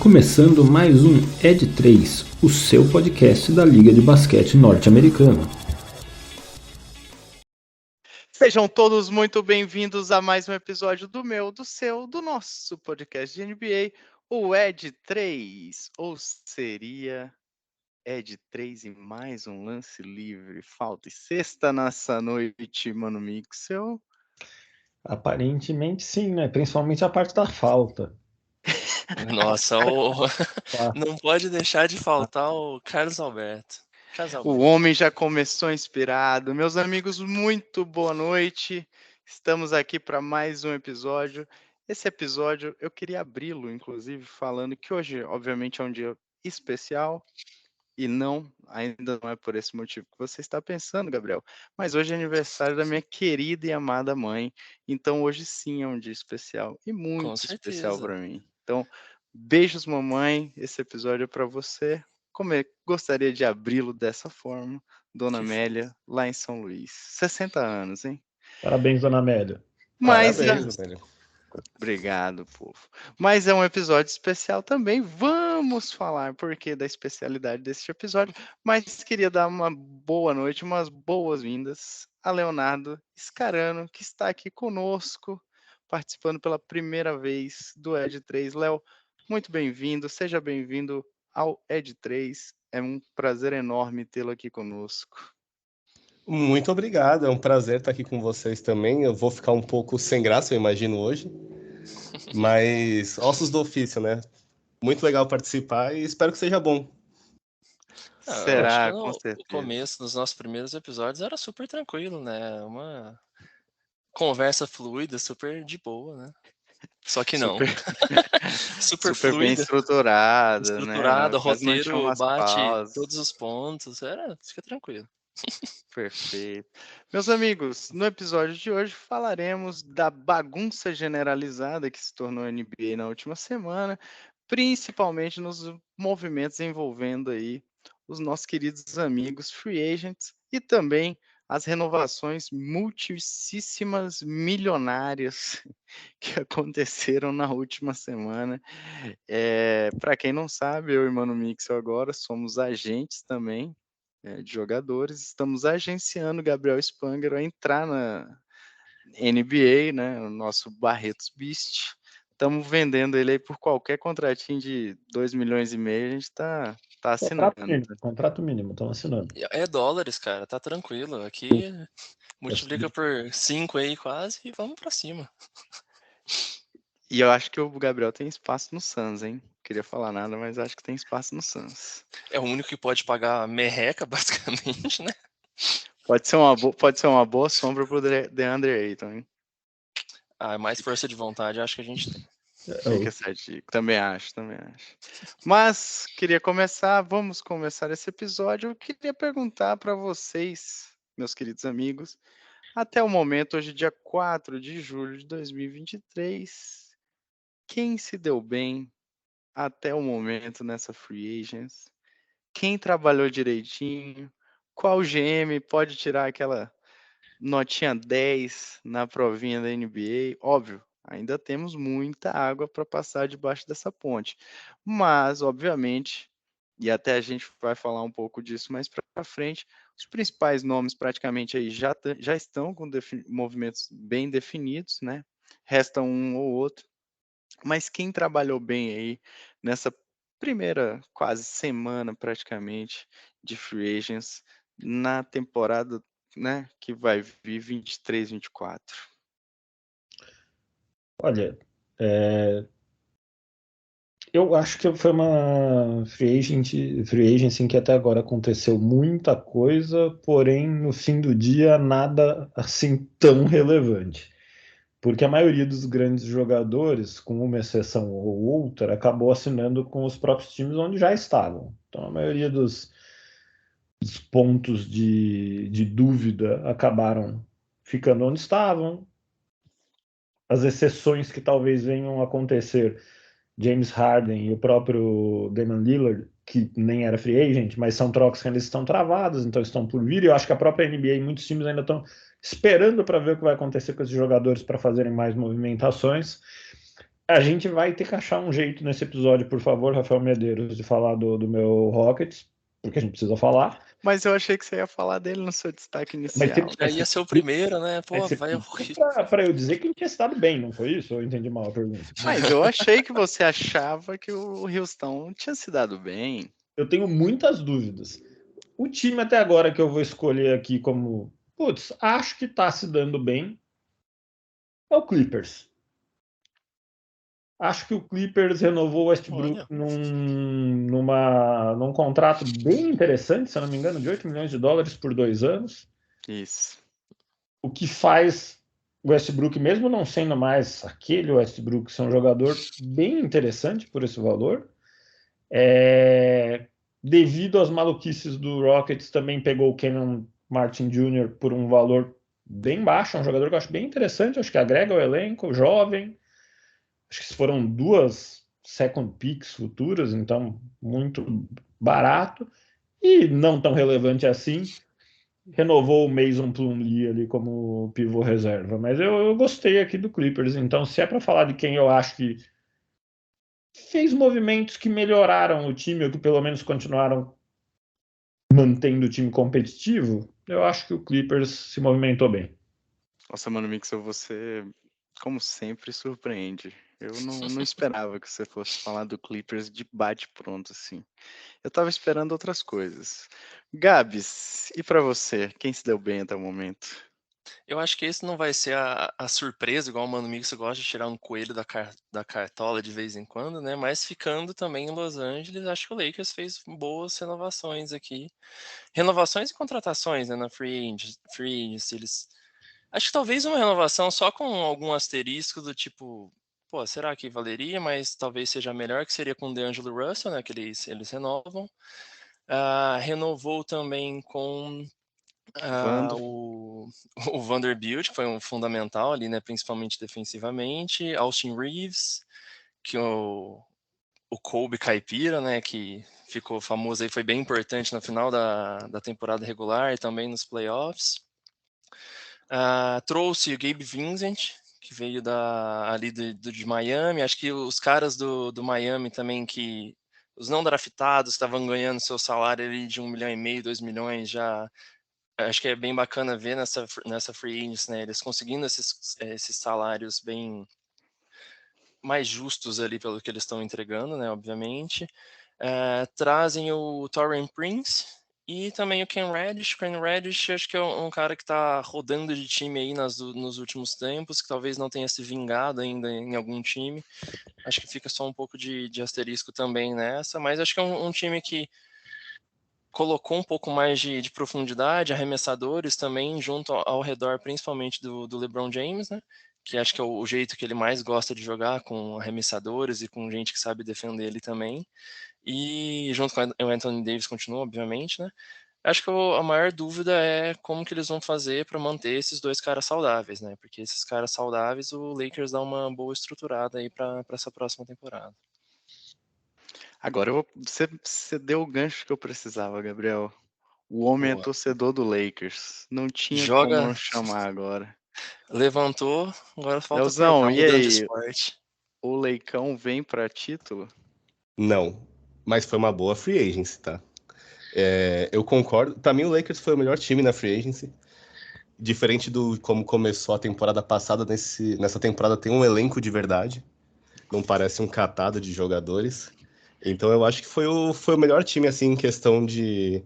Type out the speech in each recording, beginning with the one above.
começando mais um Ed 3, o seu podcast da Liga de Basquete Norte-Americana. Sejam todos muito bem-vindos a mais um episódio do meu, do seu, do nosso podcast de NBA, o Ed 3, ou seria Ed 3 e mais um lance livre, falta e sexta nessa noite, Mano Mixel. Aparentemente sim, né? Principalmente a parte da falta. Nossa, não pode deixar de faltar o Carlos Alberto. O homem já começou inspirado. Meus amigos, muito boa noite. Estamos aqui para mais um episódio. Esse episódio eu queria abri-lo, inclusive, falando que hoje, obviamente, é um dia especial. E não, ainda não é por esse motivo que você está pensando, Gabriel. Mas hoje é aniversário da minha querida e amada mãe. Então hoje sim é um dia especial. E muito especial para mim. Então, beijos, mamãe. Esse episódio é para você. Como eu gostaria de abri-lo dessa forma, Dona Amélia, lá em São Luís. 60 anos, hein? Parabéns, Dona Amélia. Parabéns, velho. Obrigado, povo. Mas é um episódio especial também. Vamos falar porque da especialidade deste episódio. Mas queria dar uma boa noite, umas boas-vindas a Leonardo Scarano, que está aqui conosco, participando pela primeira vez do Ed 3. Léo, muito bem-vindo. Seja bem-vindo ao Ed 3. É um prazer enorme tê-lo aqui conosco. Muito obrigado, é um prazer estar aqui com vocês também. Eu vou ficar um pouco sem graça, eu imagino, hoje. Mas ossos do ofício, né? Muito legal participar e espero que seja bom. Será, com certeza. O começo dos nossos primeiros episódios era super tranquilo, né? Uma conversa fluida, super de boa, né? Só que não. Super fluida, bem estruturada, né? Roteiro bate pausas. Todos os pontos, fica tranquilo. Perfeito. Meus amigos, no episódio de hoje falaremos da bagunça generalizada que se tornou a NBA na última semana, principalmente nos movimentos envolvendo aí os nossos queridos amigos free agents e também as renovações multíssimas milionárias que aconteceram na última semana. Para quem não sabe, eu e Mano Mixel agora somos agentes também de jogadores. Estamos agenciando o Gabriel Spangler a entrar na NBA, né? O nosso Barretos Beast. Estamos vendendo ele aí por qualquer contratinho de 2,5 milhões, a gente está assinando. Contrato mínimo, estamos assinando. É dólares, cara, tá tranquilo. Aqui multiplica por 5 aí quase e vamos para cima. E eu acho que o Gabriel tem espaço no Suns, hein? Queria falar nada, mas acho que tem espaço no Suns. É o único que pode pagar merreca, basicamente, né? Pode ser uma boa sombra pro DeAndre Ayton, hein? Mais força de vontade, acho que a gente tem. Fica certinho. Também acho. Mas vamos começar esse episódio. Eu queria perguntar para vocês, meus queridos amigos, até o momento, hoje, dia 4 de julho de 2023, quem se deu bem até o momento nessa free agents? Quem trabalhou direitinho? Qual GM pode tirar aquela notinha 10 na provinha da NBA? Óbvio, ainda temos muita água para passar debaixo dessa ponte. Mas, obviamente, e até a gente vai falar um pouco disso mais para frente, os principais nomes praticamente aí já estão com movimentos bem definidos, né? Resta um ou outro. Mas quem trabalhou bem aí nessa primeira quase semana praticamente de free agents na temporada, né, que vai vir 23, 24? Olha, eu acho que foi uma free agency em que até agora aconteceu muita coisa, porém no fim do dia nada assim tão relevante. Porque a maioria dos grandes jogadores, com uma exceção ou outra, acabou assinando com os próprios times onde já estavam. Então a maioria dos pontos de dúvida acabaram ficando onde estavam. As exceções que talvez venham a acontecer, James Harden e o próprio Damian Lillard, que nem era free agent, mas são trocas que ainda estão travadas, então estão por vir. E eu acho que a própria NBA e muitos times ainda estão esperando para ver o que vai acontecer com esses jogadores para fazerem mais movimentações. A gente vai ter que achar um jeito nesse episódio, por favor, Rafael Medeiros, de falar do meu Rockets, porque a gente precisa falar. Mas eu achei que você ia falar dele no seu destaque Mas inicial. você- Já ia ser o primeiro, né? Pô, vai horrível. Para eu dizer que ele tinha estado bem, não foi isso? Ou eu entendi mal a pergunta? Mas eu achei que você achava que o Houston tinha se dado bem. Eu tenho muitas dúvidas. O time até agora que eu vou escolher aqui como, putz, acho que tá se dando bem, é o Clippers. Acho que o Clippers renovou o Westbrook Olha. num contrato bem interessante, se eu não me engano, de 8 milhões de dólares por 2 anos. Isso. O que faz o Westbrook, mesmo não sendo mais aquele Westbrook, ser um jogador bem interessante por esse valor. Devido às maluquices do Rockets, também pegou o Kenan Martin Jr. por um valor bem baixo. É um jogador que eu acho bem interessante, acho que agrega ao elenco, jovem. Acho que foram 2 second picks futuras, então muito barato. E não tão relevante assim. Renovou o Mason Plumlee ali como pivô reserva. Mas eu gostei aqui do Clippers. Então, se é para falar de quem eu acho que fez movimentos que melhoraram o time, ou que pelo menos continuaram mantendo o time competitivo, eu acho que o Clippers se movimentou bem. Nossa, mano, Mixel, você, como sempre, surpreende. Eu não esperava que você fosse falar do Clippers de bate-pronto, assim. Eu tava esperando outras coisas. Gabs, e pra você? Quem se deu bem até o momento? Eu acho que esse não vai ser a surpresa, igual o Mano Mix gosta de tirar um coelho da cartola de vez em quando, né? Mas ficando também em Los Angeles, acho que o Lakers fez boas renovações aqui. Renovações e contratações, né? Na Free Agency, acho que talvez uma renovação só com algum asterisco do tipo, pô, será que valeria? Mas talvez seja melhor, que seria com o DeAngelo Russell, né? Que eles renovam. Renovou também com Vando. o Vanderbilt, que foi um fundamental ali, né? Principalmente defensivamente. Austin Reeves, que o Kobe Caipira, né? Que ficou famoso aí, foi bem importante no final da temporada regular e também nos playoffs. Trouxe o Gabe Vincent, que veio ali de Miami. Acho que os caras do Miami também, que os não draftados estavam ganhando seu salário ali de 1,5 milhão, 2 milhões, já acho que é bem bacana ver nessa free agency, né? Eles conseguindo esses salários bem mais justos ali pelo que eles estão entregando, né? Obviamente. Trazem o Taurean Prince e também o Ken Reddish. Ken Reddish acho que é um cara que está rodando de time aí nos últimos tempos, que talvez não tenha se vingado ainda em algum time. Acho que fica só um pouco de asterisco também nessa, mas acho que é um time que colocou um pouco mais de profundidade, arremessadores também, junto ao redor, principalmente do LeBron James, né? Que acho que é o jeito que ele mais gosta de jogar, com arremessadores e com gente que sabe defender ele também. E junto com o Anthony Davis continua, obviamente, né? Acho que a maior dúvida é como que eles vão fazer para manter esses dois caras saudáveis, né? Porque esses caras saudáveis, o Lakers dá uma boa estruturada aí para essa próxima temporada. Agora você deu o gancho que eu precisava, Gabriel. O homem é Boa. torcedor do Lakers. Não tinha como Joga, não chamar agora. levantou, agora falta Leozão, apertar, e mudando de aí? esporte. O Leicão vem pra título? Não, mas foi uma boa free agency, tá? Eu concordo. Pra mim, o Lakers foi o melhor time na free agency. Diferente do como começou a temporada passada, nessa temporada tem um elenco de verdade. Não parece um catado de jogadores. Então eu acho que foi o melhor time, assim, em questão de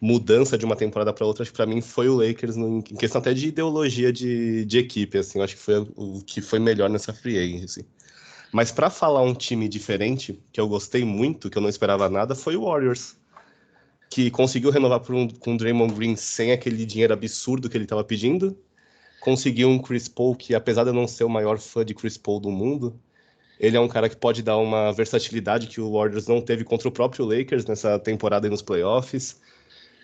mudança de uma temporada para outra. Acho que para mim foi o Lakers, em questão até de ideologia de equipe, assim. Eu acho que foi o que foi melhor nessa free agency. Mas para falar um time diferente, que eu gostei muito, que eu não esperava nada, foi o Warriors, que conseguiu renovar com o Draymond Green sem aquele dinheiro absurdo que ele estava pedindo. Conseguiu um Chris Paul que, apesar de eu não ser o maior fã de Chris Paul do mundo, ele é um cara que pode dar uma versatilidade que o Warriors não teve contra o próprio Lakers nessa temporada e nos playoffs.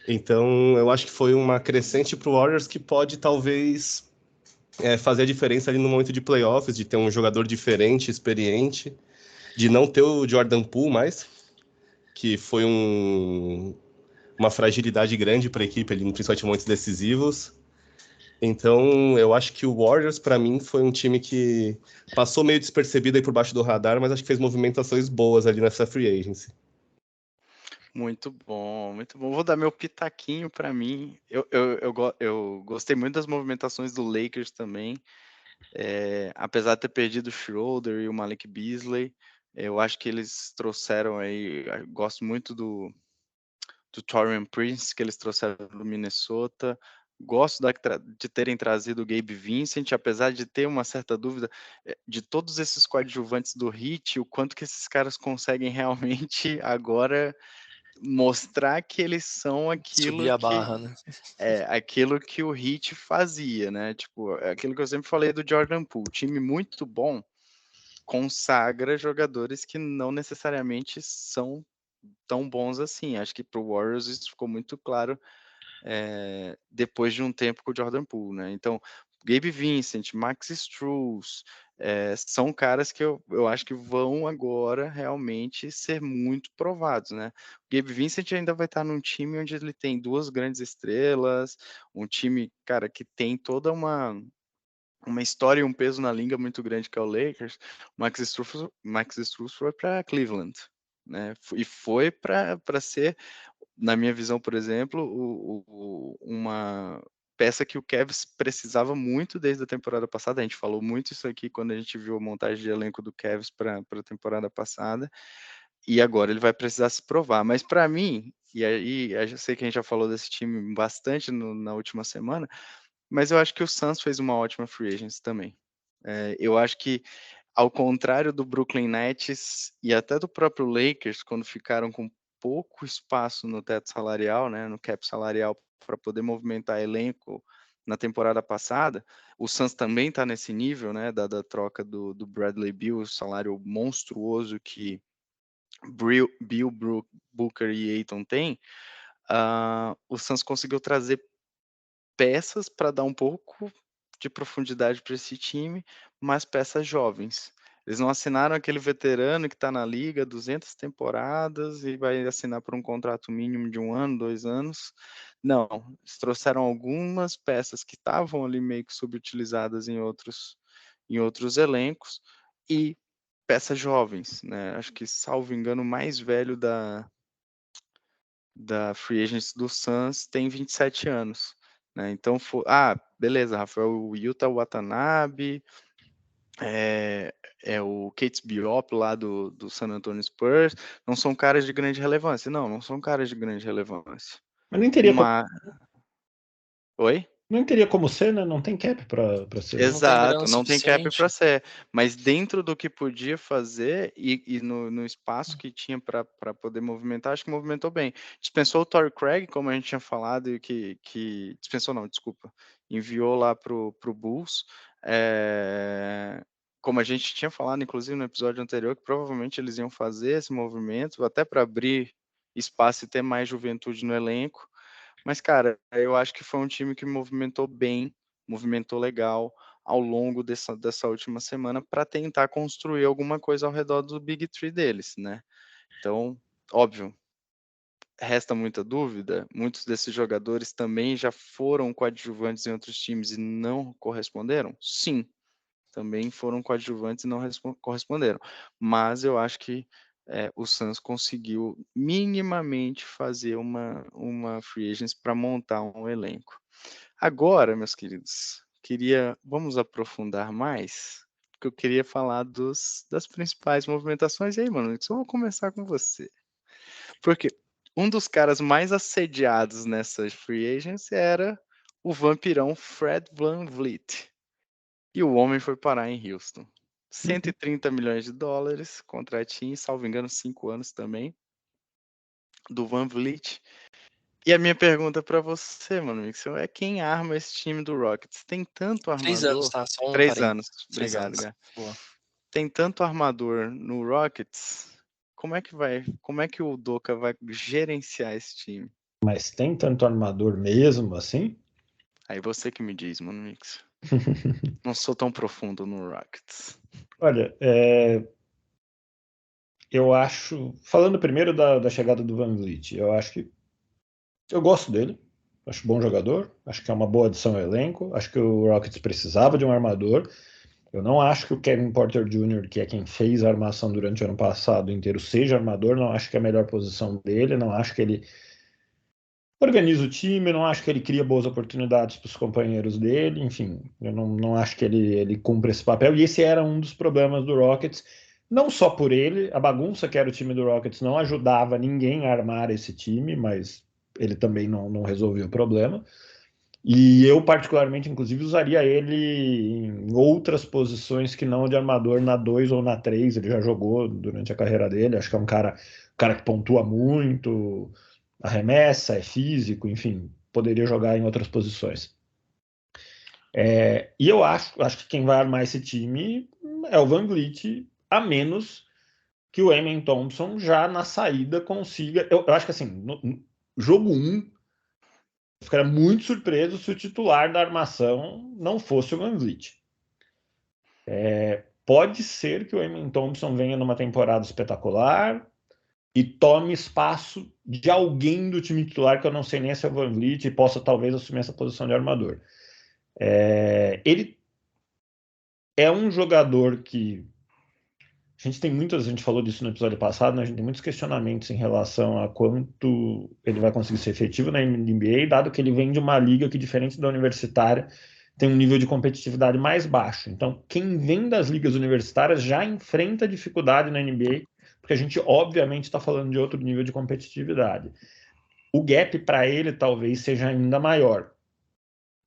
Então, eu acho que foi uma crescente para o Warriors que pode, talvez, fazer a diferença ali no momento de playoffs, de ter um jogador diferente, experiente, de não ter o Jordan Poole mais, que foi uma fragilidade grande para a equipe, ali, principalmente em momentos decisivos. Então, eu acho que o Warriors, para mim, foi um time que passou meio despercebido aí por baixo do radar, mas acho que fez movimentações boas ali nessa free agency. Muito bom, muito bom. Vou dar meu pitaquinho para mim. Eu gostei muito das movimentações do Lakers também. Apesar de ter perdido o Schroeder e o Malik Beasley, eu acho que eles trouxeram aí. Gosto muito do Taurean Prince, que eles trouxeram do Minnesota. Gosto de terem trazido o Gabe Vincent, apesar de ter uma certa dúvida de todos esses coadjuvantes do Heat, o quanto que esses caras conseguem realmente agora mostrar que eles são Subir a barra, né? aquilo que o Heat fazia, né? Tipo, aquilo que eu sempre falei do Jordan Poole, time muito bom consagra jogadores que não necessariamente são tão bons assim. Acho que para o Warriors isso ficou muito claro depois de um tempo com o Jordan Poole, né? Então, Gabe Vincent, Max Strus, são caras que eu acho que vão agora realmente ser muito provados, né? O Gabe Vincent ainda vai estar num time onde ele tem 2 grandes estrelas, um time, cara, que tem toda uma história e um peso na liga muito grande que é o Lakers. Max Strus foi para Cleveland, né? E foi para ser, na minha visão, por exemplo, uma peça que o Cavs precisava muito desde a temporada passada. A gente falou muito isso aqui quando a gente viu a montagem de elenco do Cavs para a temporada passada. E agora ele vai precisar se provar. Mas para mim, e aí eu sei que a gente já falou desse time bastante na última semana, mas eu acho que o Suns fez uma ótima free agency também. Eu acho que, ao contrário do Brooklyn Nets e até do próprio Lakers, quando ficaram com pouco espaço no teto salarial, né, no cap salarial, para poder movimentar elenco na temporada passada, o Suns também está nesse nível, né, da troca do Bradley Beal, o salário monstruoso que Bill, Booker e Ayton têm. O Suns conseguiu trazer peças para dar um pouco de profundidade para esse time, mas peças jovens. Eles não assinaram aquele veterano que está na liga 200 temporadas e vai assinar por um contrato mínimo de 1 ano, 2 anos. Não, eles trouxeram algumas peças que estavam ali meio que subutilizadas em outros elencos e peças jovens, né? Acho que, salvo engano, o mais velho da Free Agents do Suns tem 27 anos. Né? Então, beleza, Rafael, o Yuta Watanabe, o Kate Biop lá do San Antonio Spurs, não são caras de grande relevância. Não são caras de grande relevância. Mas nem teria Oi? não teria como ser, né? Não tem cap para ser. Exato, não tem cap para ser. Mas dentro do que podia fazer e no espaço que tinha para poder movimentar, acho que movimentou bem. Dispensou o Torrey Craig, como a gente tinha falado, e que dispensou não, desculpa, enviou lá pro Bulls. Como a gente tinha falado, inclusive, no episódio anterior, que provavelmente eles iam fazer esse movimento, até para abrir espaço e ter mais juventude no elenco. Mas, cara, eu acho que foi um time que movimentou bem, movimentou legal ao longo dessa última semana para tentar construir alguma coisa ao redor do Big Three deles, né? Então, óbvio, resta muita dúvida. Muitos desses jogadores também já foram coadjuvantes em outros times e não corresponderam? Sim, também foram coadjuvantes e não corresponderam. Mas eu acho que o Suns conseguiu minimamente fazer uma free agency para montar um elenco. Agora, meus queridos, vamos aprofundar mais, porque eu queria falar das principais movimentações. E aí, mano, eu vou começar com você. Porque um dos caras mais assediados nessa free agency era o vampirão Fred VanVleet. E o homem foi parar em Houston. 130 milhões de dólares, contratinho, salvo engano, 5 anos também, do VanVleet. E a minha pergunta para você, mano, Mixel, é quem arma esse time do Rockets? Tem tanto armador... 3 anos, tá? Só 3 anos, obrigado, Gá. Tem tanto armador no Rockets, como é que o Udoka vai gerenciar esse time? Mas tem tanto armador mesmo assim? Aí você que me diz, mano, Mixel. Não sou tão profundo no Rockets. Olha, eu acho... Falando primeiro da chegada do VanVleet, eu acho que... Eu gosto dele. Acho bom jogador, acho que é uma boa adição ao elenco, acho que o Rockets precisava de um armador. Eu não acho que o Kevin Porter Jr., que é quem fez a armação durante o ano passado inteiro, seja armador, não acho que é a melhor posição dele, não acho que ele organiza o time, não acho que ele cria boas oportunidades para os companheiros dele, enfim, eu não acho que ele cumpre esse papel, e esse era um dos problemas do Rockets, não só por ele, a bagunça que era o time do Rockets não ajudava ninguém a armar esse time, mas ele também não resolvia o problema. E eu, particularmente, inclusive, usaria ele em outras posições que não de armador, na 2 ou na 3. Ele já jogou durante a carreira dele. Acho que é um cara que pontua muito, arremessa, é físico, enfim, poderia jogar em outras posições. E eu acho que quem vai armar esse time é o VanVleet, a menos que o Amen Thompson já na saída consiga. Eu acho que assim, no jogo 1. Eu ficaria muito surpreso se o titular da armação não fosse o VanVleet. Pode ser que o Amen Thompson venha numa temporada espetacular e tome espaço de alguém do time titular, que eu não sei nem se é o VanVleet, e possa talvez assumir essa posição de armador. Ele é um jogador que a gente falou disso no episódio passado, né? A gente tem muitos questionamentos em relação a quanto ele vai conseguir ser efetivo na NBA, dado que ele vem de uma liga que, diferente da universitária, tem um nível de competitividade mais baixo. Então, quem vem das ligas universitárias já enfrenta dificuldade na NBA, porque a gente, obviamente, está falando de outro nível de competitividade. O gap para ele talvez seja ainda maior.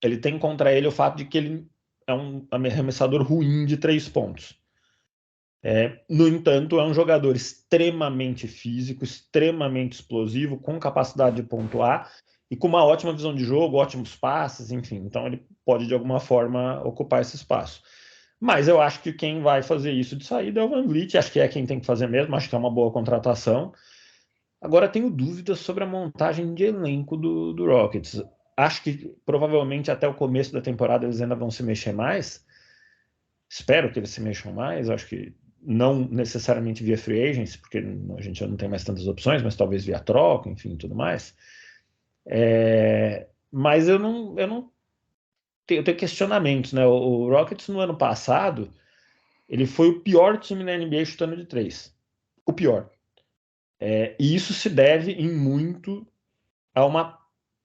Ele tem contra ele o fato de que ele é um arremessador ruim de 3 pontos. No entanto, é um jogador extremamente físico, extremamente explosivo, com capacidade de pontuar e com uma ótima visão de jogo, ótimos passes, enfim. Então, ele pode, de alguma forma, ocupar esse espaço. Mas eu acho que quem vai fazer isso de saída é o VanVleet, acho que é quem tem que fazer mesmo, acho que é uma boa contratação. Agora, tenho dúvidas sobre a montagem de elenco do Rockets. Acho que, provavelmente, até o começo da temporada eles ainda vão se mexer mais. Espero que eles se mexam mais, acho que não necessariamente via free agency, porque a gente já não tem mais tantas opções, mas talvez via troca, enfim, tudo mais. Mas eu tenho questionamentos, né? O Rockets no ano passado, ele foi o pior time na NBA chutando de 3. O pior. E isso se deve em muito a uma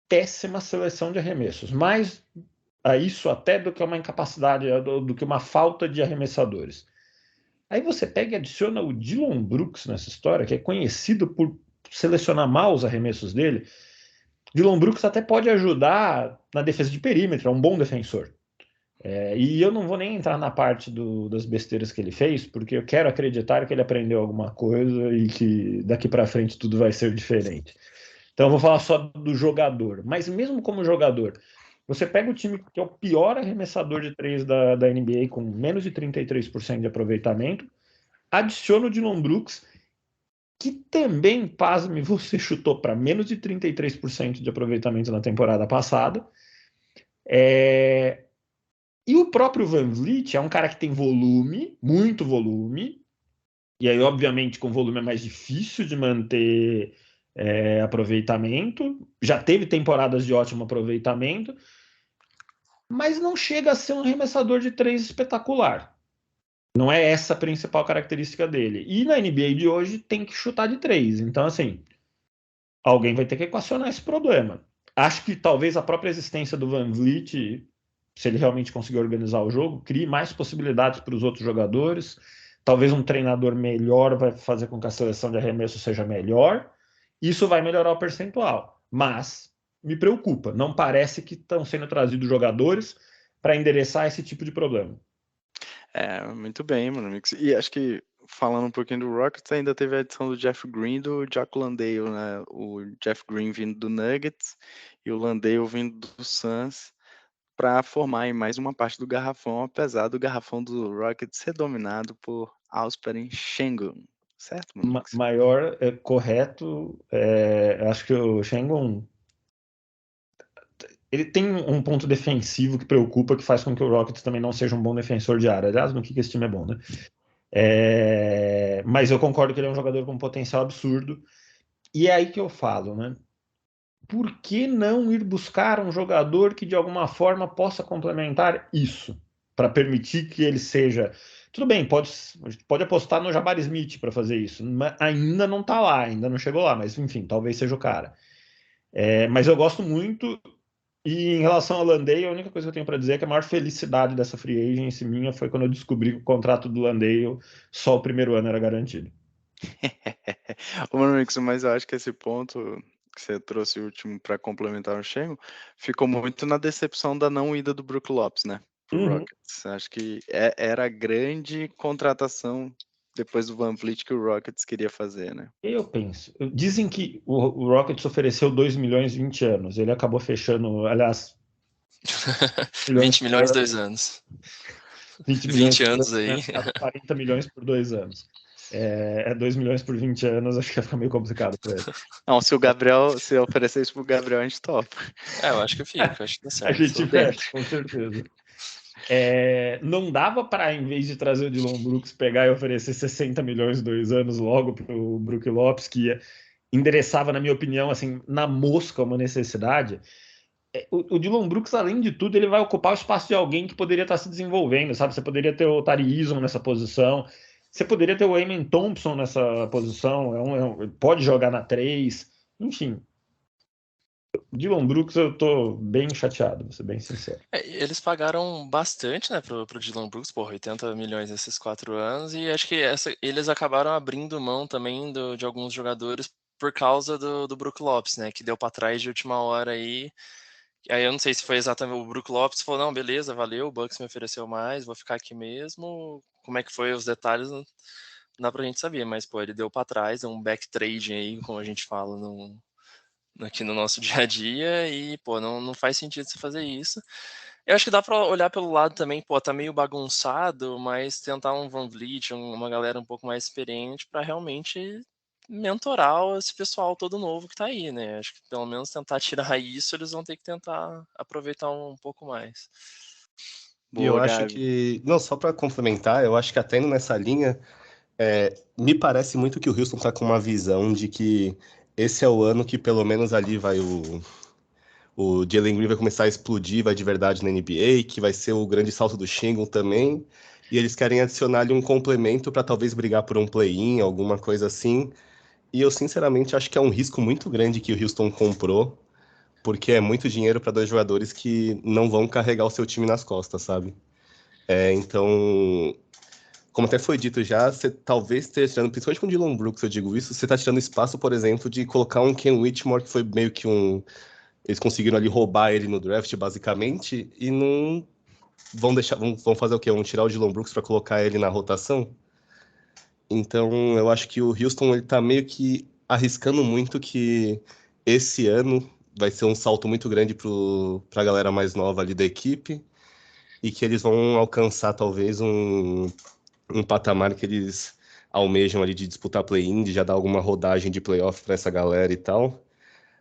péssima seleção de arremessos. Mais a isso até do que uma incapacidade, do que uma falta de arremessadores. Aí você pega e adiciona o Dillon Brooks nessa história, que é conhecido por selecionar mal os arremessos dele. Dillon Brooks até pode ajudar na defesa de perímetro, é um bom defensor. E eu não vou nem entrar na parte das besteiras que ele fez, porque eu quero acreditar que ele aprendeu alguma coisa e que daqui para frente tudo vai ser diferente. Então eu vou falar só do jogador. Mas mesmo como jogador, você pega o time que é o pior arremessador de 3 da NBA, com menos de 33% de aproveitamento, adiciona o Dillon Brooks, que também, pasme, você chutou para menos de 33% de aproveitamento na temporada passada. E o próprio VanVleet é um cara que tem volume, muito volume, e aí, obviamente, com volume é mais difícil de manter aproveitamento. Já teve temporadas de ótimo aproveitamento, mas não chega a ser um arremessador de 3 espetacular. Não é essa a principal característica dele. E na NBA de hoje tem que chutar de 3. Então, assim, alguém vai ter que equacionar esse problema. Acho que talvez a própria existência do VanVleet, se ele realmente conseguir organizar o jogo, crie mais possibilidades para os outros jogadores. Talvez um treinador melhor vai fazer com que a seleção de arremesso seja melhor. Isso vai melhorar o percentual. Mas me preocupa. Não parece que estão sendo trazidos jogadores para endereçar esse tipo de problema. Muito bem, mano. E acho que, falando um pouquinho do Rockets, ainda teve a adição do Jeff Green e do Jack Landale, né? O Jeff Green vindo do Nuggets e o Landale vindo do Suns, para formar aí mais uma parte do garrafão, apesar do garrafão do Rockets ser dominado por Alperen Sengun, certo, mano? Maior, correto. Acho que o Sengun ele tem um ponto defensivo que preocupa, que faz com que o Rockets também não seja um bom defensor de área. Aliás, no que esse time é bom, né? Mas eu concordo que ele é um jogador com um potencial absurdo. E é aí que eu falo, né? por que não ir buscar um jogador que de alguma forma possa complementar isso? Para permitir que ele seja... Tudo bem, pode apostar no Jabari Smith para fazer isso. Ainda não está lá, ainda não chegou lá, mas enfim, talvez seja o cara. Mas eu gosto muito, e em relação ao Landale, a única coisa que eu tenho para dizer é que a maior felicidade dessa free agency minha foi quando eu descobri que o contrato do Landale, só o primeiro ano era garantido. Ô, Mix, mas eu acho que esse ponto que você trouxe o último para complementar o Shengo ficou muito na decepção da não ida do Brook Lopes, né? Pro Rockets. Acho que era a grande contratação depois do Van Vliet que o Rockets queria fazer, né? Eu penso. Dizem que o Rockets ofereceu 2 milhões 20 anos. Ele acabou fechando, aliás... 20 milhões 2 anos. 20 milhões 20 anos aí. 40 milhões por 2 anos. 2 milhões por 20 anos, acho que ia ficar meio complicado para ele. Não, se oferecer isso pro Gabriel, a gente topa. Eu acho que fica, acho que tá certo. A gente fecha, com certeza. Não dava para, em vez de trazer o Dillon Brooks, pegar e oferecer 60 milhões 2 anos logo para o Brook Lopes, que endereçava, na minha opinião, assim, na mosca uma necessidade. O Dillon Brooks, além de tudo, ele vai ocupar o espaço de alguém que poderia estar se desenvolvendo, sabe? Você poderia ter o Tari Eason nessa posição, você poderia ter o Amen Thompson nessa posição, pode jogar na 3, enfim. Dillon Brooks, eu tô bem chateado, vou ser bem sincero. Eles pagaram bastante, né, pro Dillon Brooks, 80 milhões nesses 4 anos, e acho que eles acabaram abrindo mão também de alguns jogadores por causa do Brook Lopes, né, que deu para trás de última hora aí. Aí eu não sei se foi exatamente o Brook Lopes, falou, não, beleza, valeu, o Bucks me ofereceu mais, vou ficar aqui mesmo. Como é que foi os detalhes, não dá pra gente saber, mas, ele deu para trás, um back trading aí, como a gente fala aqui no nosso dia a dia, e, não faz sentido você fazer isso. Eu acho que dá para olhar pelo lado também, tá meio bagunçado, mas tentar um Van Vliet, uma galera um pouco mais experiente para realmente mentorar esse pessoal todo novo que tá aí, né? Acho que pelo menos tentar tirar isso, eles vão ter que tentar aproveitar um pouco mais. E eu acho que, não, só para complementar, eu acho que até indo nessa linha, me parece muito que o Houston tá com uma visão de que esse é o ano que pelo menos ali vai o Jalen Green vai começar a explodir, vai de verdade na NBA, que vai ser o grande salto do Shingle também, e eles querem adicionar ali um complemento para talvez brigar por um play-in, alguma coisa assim. E eu sinceramente acho que é um risco muito grande que o Houston comprou, porque é muito dinheiro para 2 jogadores que não vão carregar o seu time nas costas, sabe? Então, como até foi dito já, você talvez esteja tirando, principalmente com o Dillon Brooks, eu digo isso, você está tirando espaço, por exemplo, de colocar um Ken Whitmore, que foi meio que eles conseguiram ali roubar ele no draft, basicamente, e não vão deixar, vão fazer o quê? Vão tirar o Dillon Brooks para colocar ele na rotação? Então, eu acho que o Houston ele tá meio que arriscando muito que esse ano vai ser um salto muito grande para a galera mais nova ali da equipe e que eles vão alcançar talvez um patamar que eles almejam ali de disputar play-in, de já dar alguma rodagem de playoff para essa galera e tal.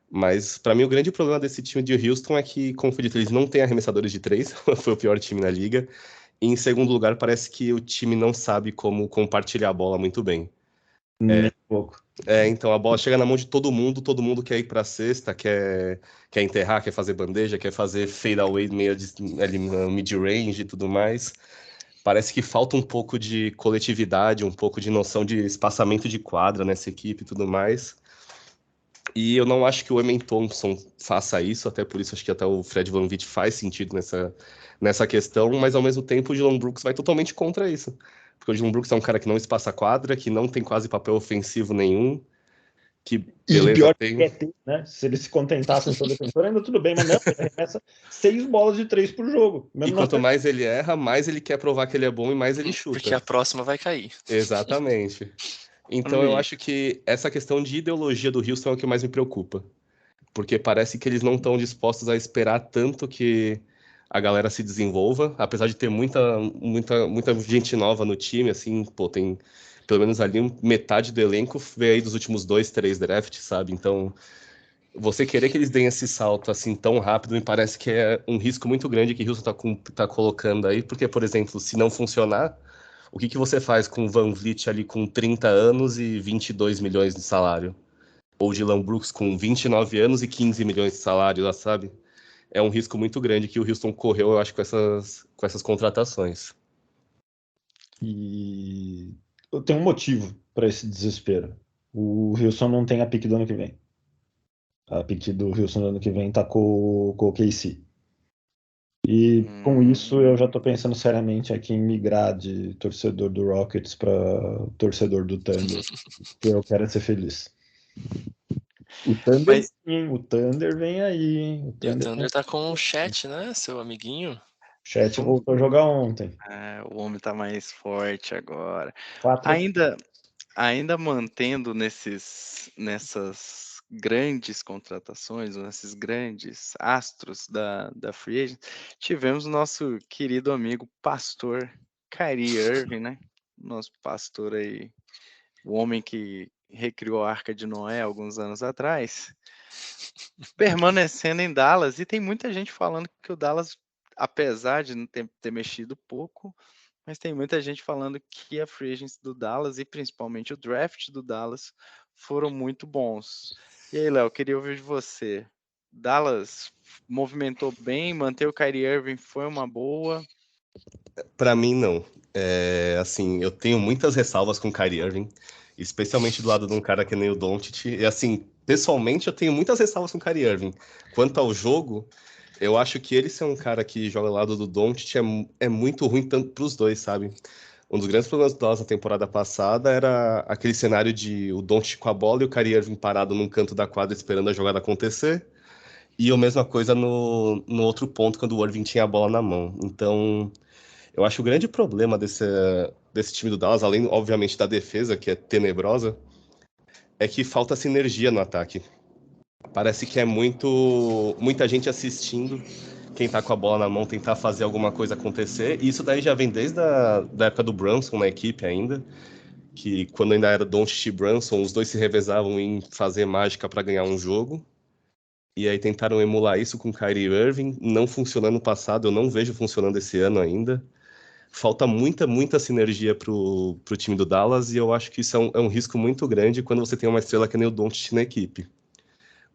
Mas para mim o grande problema desse time de Houston é que, como foi dito, eles não têm arremessadores de 3, foi o pior time na liga. E em segundo lugar, parece que o time não sabe como compartilhar a bola muito bem. Nem pouco. Então a bola chega na mão de todo mundo quer ir para a cesta, quer enterrar, quer fazer bandeja, quer fazer fade away meio ali no mid-range e tudo mais. Parece que falta um pouco de coletividade, um pouco de noção de espaçamento de quadra nessa equipe e tudo mais. E eu não acho que o Amen Thompson faça isso, até por isso acho que até o Fred VanVleet faz sentido nessa questão, mas ao mesmo tempo o Dillon Brooks vai totalmente contra isso. Porque o Dillon Brooks é um cara que não espaça quadra, que não tem quase papel ofensivo nenhum, que beleza, e pior tem... que ter, né? Se eles se contentassem com o defensor, ainda tudo bem, mas não, ele arremessa 6 bolas de 3 por jogo. E quanto mais ele erra, mais ele quer provar que ele é bom e mais ele chuta. Porque a próxima vai cair. Exatamente. Então eu acho que essa questão de ideologia do Houston é o que mais me preocupa. Porque parece que eles não estão dispostos a esperar tanto que a galera se desenvolva, apesar de ter muita gente nova no time, assim, tem pelo menos ali metade do elenco veio aí dos últimos 2, 3 drafts, sabe? Então, você querer que eles deem esse salto assim tão rápido me parece que é um risco muito grande que o Houston tá colocando aí, porque, por exemplo, se não funcionar, o que você faz com o Van Vliet ali com 30 anos e 22 milhões de salário? Ou Dylan Brooks com 29 anos e 15 milhões de salário lá, sabe? É um risco muito grande que o Houston correu, eu acho, com essas contratações. E eu tenho um motivo para esse desespero. O Houston não tem a pick do ano que vem. A pick do Houston do ano que vem tá com o KC. E com isso eu já estou pensando seriamente aqui em migrar de torcedor do Rockets para torcedor do Thunder, porque eu quero ser feliz. O Thunder, Mas sim, o Thunder vem aí, hein? O E o Thunder Thunder tá com o chat, né? Seu amiguinho. o Chat voltou a jogar ontem. o homem tá mais forte agora. 4 Ainda mantendo nessas grandes contratações, ou nesses grandes astros da Free Agent, tivemos o nosso querido amigo pastor Kyrie Irving, né? Nosso pastor aí, o homem que recriou a Arca de Noé alguns anos atrás, permanecendo em Dallas. E tem muita gente falando que o Dallas, apesar de não ter mexido pouco, mas tem muita gente falando que a free agency do Dallas e principalmente o draft do Dallas foram muito bons. E aí, Léo, queria ouvir de você. Dallas movimentou bem, manter o Kyrie Irving foi uma boa. Para mim, não. Assim, eu tenho muitas ressalvas com o Kyrie Irving, especialmente do lado de um cara que nem o Doncic. E assim, pessoalmente, eu tenho muitas ressalvas com o Kyrie Irving. Quanto ao jogo, eu acho que ele ser um cara que joga ao lado do Doncic é muito ruim tanto para os dois, sabe? Um dos grandes problemas do Dallas na temporada passada era aquele cenário de o Doncic com a bola e o Kyrie Irving parado num canto da quadra esperando a jogada acontecer. E a mesma coisa no outro ponto, quando o Irving tinha a bola na mão. Então, eu acho que o grande problema desse time do Dallas, além, obviamente, da defesa, que é tenebrosa, é que falta sinergia no ataque. Parece que é muita gente assistindo quem tá com a bola na mão tentar fazer alguma coisa acontecer. E isso daí já vem desde da época do Brunson na equipe ainda, que quando ainda era Doncic e Brunson, os dois se revezavam em fazer mágica para ganhar um jogo. E aí tentaram emular isso com Kyrie Irving, não funcionou no passado, eu não vejo funcionando esse ano ainda. Falta muita sinergia pro time do Dallas, e eu acho que isso é um risco muito grande quando você tem uma estrela que nem o Doncic na equipe.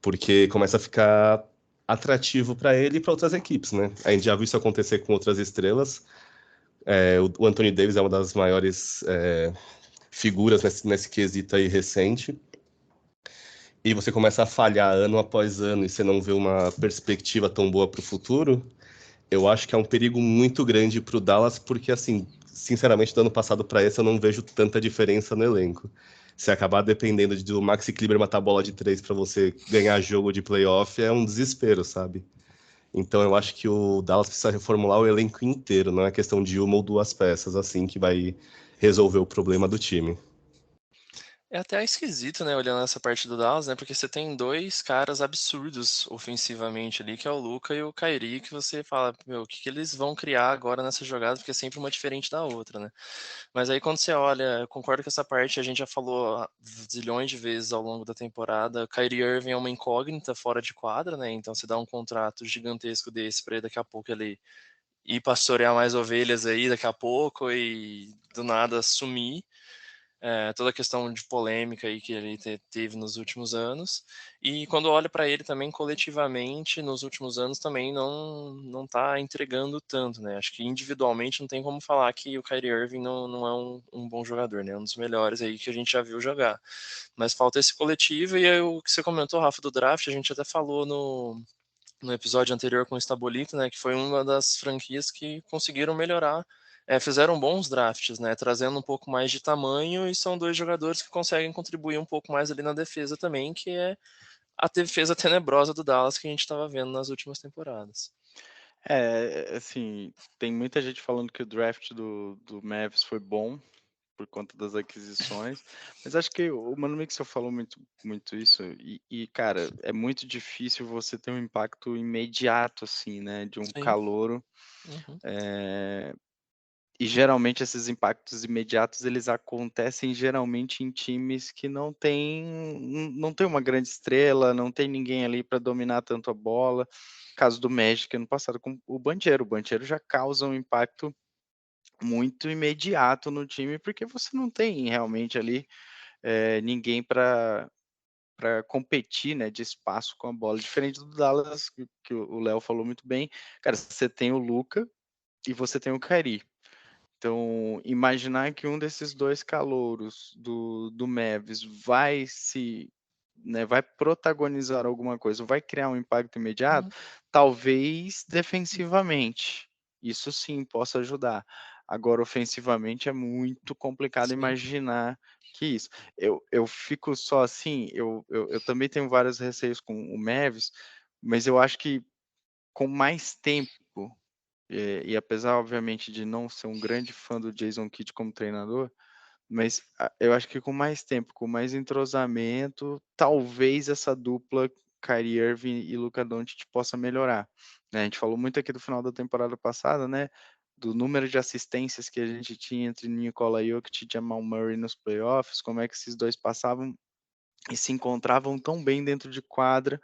Porque começa a ficar atrativo para ele e para outras equipes, né? A gente já viu isso acontecer com outras estrelas. O Anthony Davis é uma das maiores figuras nesse quesito aí recente. E você começa a falhar ano após ano e você não vê uma perspectiva tão boa para o futuro, eu acho que é um perigo muito grande para o Dallas, porque, assim, sinceramente, do ano passado para esse, eu não vejo tanta diferença no elenco. Se acabar dependendo do Maxi Kleber matar a bola de 3 para você ganhar jogo de playoff, é um desespero, sabe? Então eu acho que o Dallas precisa reformular o elenco inteiro, não é questão de uma ou duas peças, assim, que vai resolver o problema do time. É até esquisito, né, olhando essa parte do Dallas, né, porque você tem dois caras absurdos ofensivamente ali, que é o Luka e o Kyrie, que você fala, meu, o que que eles vão criar agora nessa jogada, porque é sempre uma diferente da outra, né? Mas aí quando você olha, eu concordo com essa parte, a gente já falou zilhões de vezes ao longo da temporada, o Kyrie Irving é uma incógnita fora de quadra, né? Então você dá um contrato gigantesco desse para ele daqui a pouco ele ir pastorear mais ovelhas aí daqui a pouco e do nada sumir. Toda a questão de polêmica aí que ele teve nos últimos anos. E quando olho para ele também coletivamente, nos últimos anos também não tá entregando tanto, né? Acho que individualmente não tem como falar que o Kyrie Irving não é um bom jogador, né? É um dos melhores aí que a gente já viu jogar. Mas falta esse coletivo e aí, o que você comentou, Rafa, do draft, a gente até falou no episódio anterior com o Estabolito, né, que foi uma das franquias que conseguiram melhorar, fizeram bons drafts, né, trazendo um pouco mais de tamanho, e são dois jogadores que conseguem contribuir um pouco mais ali na defesa também, que é a defesa tenebrosa do Dallas que a gente estava vendo nas últimas temporadas. Assim, tem muita gente falando que o draft do Mavs foi bom por conta das aquisições, mas acho que o Mano Mixel falou muito isso, cara, é muito difícil você ter um impacto imediato, assim, né, de um Sim. calouro. Uhum. E geralmente esses impactos imediatos eles acontecem geralmente em times que não tem uma grande estrela, não tem ninguém ali para dominar tanto a bola. Caso do Magic ano passado com o Banchero já causa um impacto muito imediato no time, porque você não tem realmente ali ninguém para competir, né, de espaço com a bola. Diferente do Dallas, que o Léo falou muito bem, cara, você tem o Luka e você tem o Kyrie. Então, imaginar que um desses dois calouros do Mavis vai vai protagonizar alguma coisa, vai criar um impacto imediato, talvez defensivamente. Isso sim possa ajudar. Agora, ofensivamente, é muito complicado imaginar que isso. Eu fico só assim, eu também tenho vários receios com o Mavis, mas eu acho que com mais tempo, e apesar, obviamente, de não ser um grande fã do Jason Kidd como treinador, mas eu acho que com mais tempo, com mais entrosamento, talvez essa dupla Kyrie Irving e Luka Doncic possa melhorar. Né? A gente falou muito aqui do final da temporada passada, né? Do número de assistências que a gente tinha entre Nikola Jokic e Jamal Murray nos playoffs, como é que esses dois passavam e se encontravam tão bem dentro de quadra,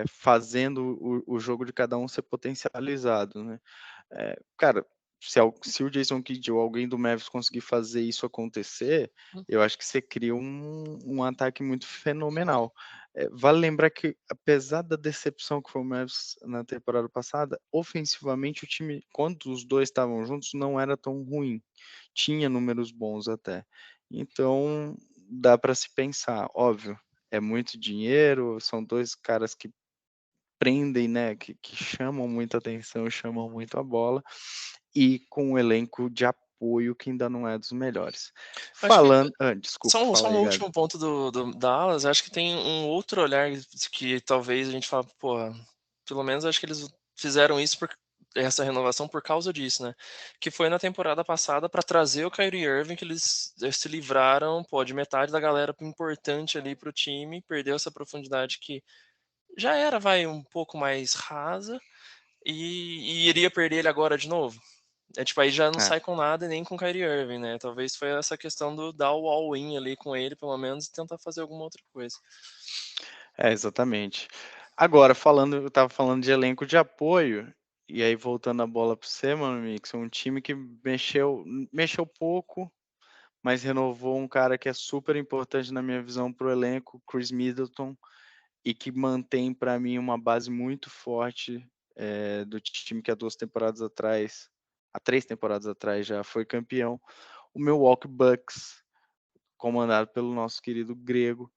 fazendo o jogo de cada um ser potencializado, né? Cara, se o Jason Kidd ou alguém do Mavis conseguir fazer isso acontecer, eu acho que você cria um ataque muito fenomenal. Vale lembrar que, apesar da decepção que foi o Mavis na temporada passada, ofensivamente o time, quando os dois estavam juntos, não era tão ruim. Tinha números bons até. Então, dá para se pensar, óbvio, é muito dinheiro, são dois caras que prendem, né, que chamam muita atenção, chamam muito a bola, e com um elenco de apoio que ainda não é dos melhores. Falando, desculpa, só fala um aí, último ponto do Dallas, acho que tem um outro olhar que talvez a gente fala, pô, pelo menos acho que eles fizeram isso essa renovação por causa disso, né? Que foi na temporada passada para trazer o Kyrie Irving, que eles se livraram, pô, de metade da galera importante ali pro time, perdeu essa profundidade que já era, um pouco mais rasa, e iria perder ele agora de novo. Tipo, aí já não sai com nada e nem com o Kyrie Irving, né? Talvez foi essa questão do dar o all-in ali com ele, pelo menos, e tentar fazer alguma outra coisa. Exatamente. Agora, eu tava falando de elenco de apoio, e aí voltando a bola para você, mano, Mix, um time que mexeu pouco, mas renovou um cara que é super importante na minha visão pro elenco, Chris Middleton, e que mantém para mim uma base muito forte do time que há 3 temporadas atrás já foi campeão, o Milwaukee Bucks, comandado pelo nosso querido grego.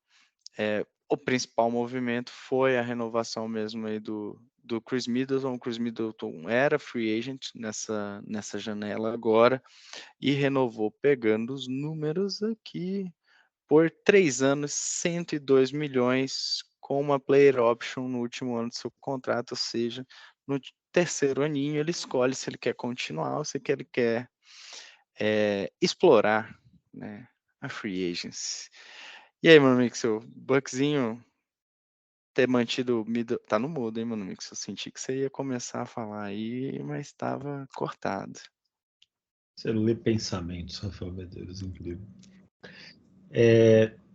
O principal movimento foi a renovação mesmo aí do Chris Middleton. O Chris Middleton era free agent nessa janela agora e renovou, pegando os números aqui, por 3 anos, 102 milhões, com uma player option no último ano do seu contrato, ou seja, no terceiro aninho ele escolhe se ele quer continuar ou se ele quer explorar, né, a free agency. E aí, mano Mix, o Buckzinho ter mantido o middle... Tá no mudo, hein, mano Mix? Eu senti que você ia começar a falar aí, mas estava cortado. Você lê pensamentos, Rafael Medeiros, incrível.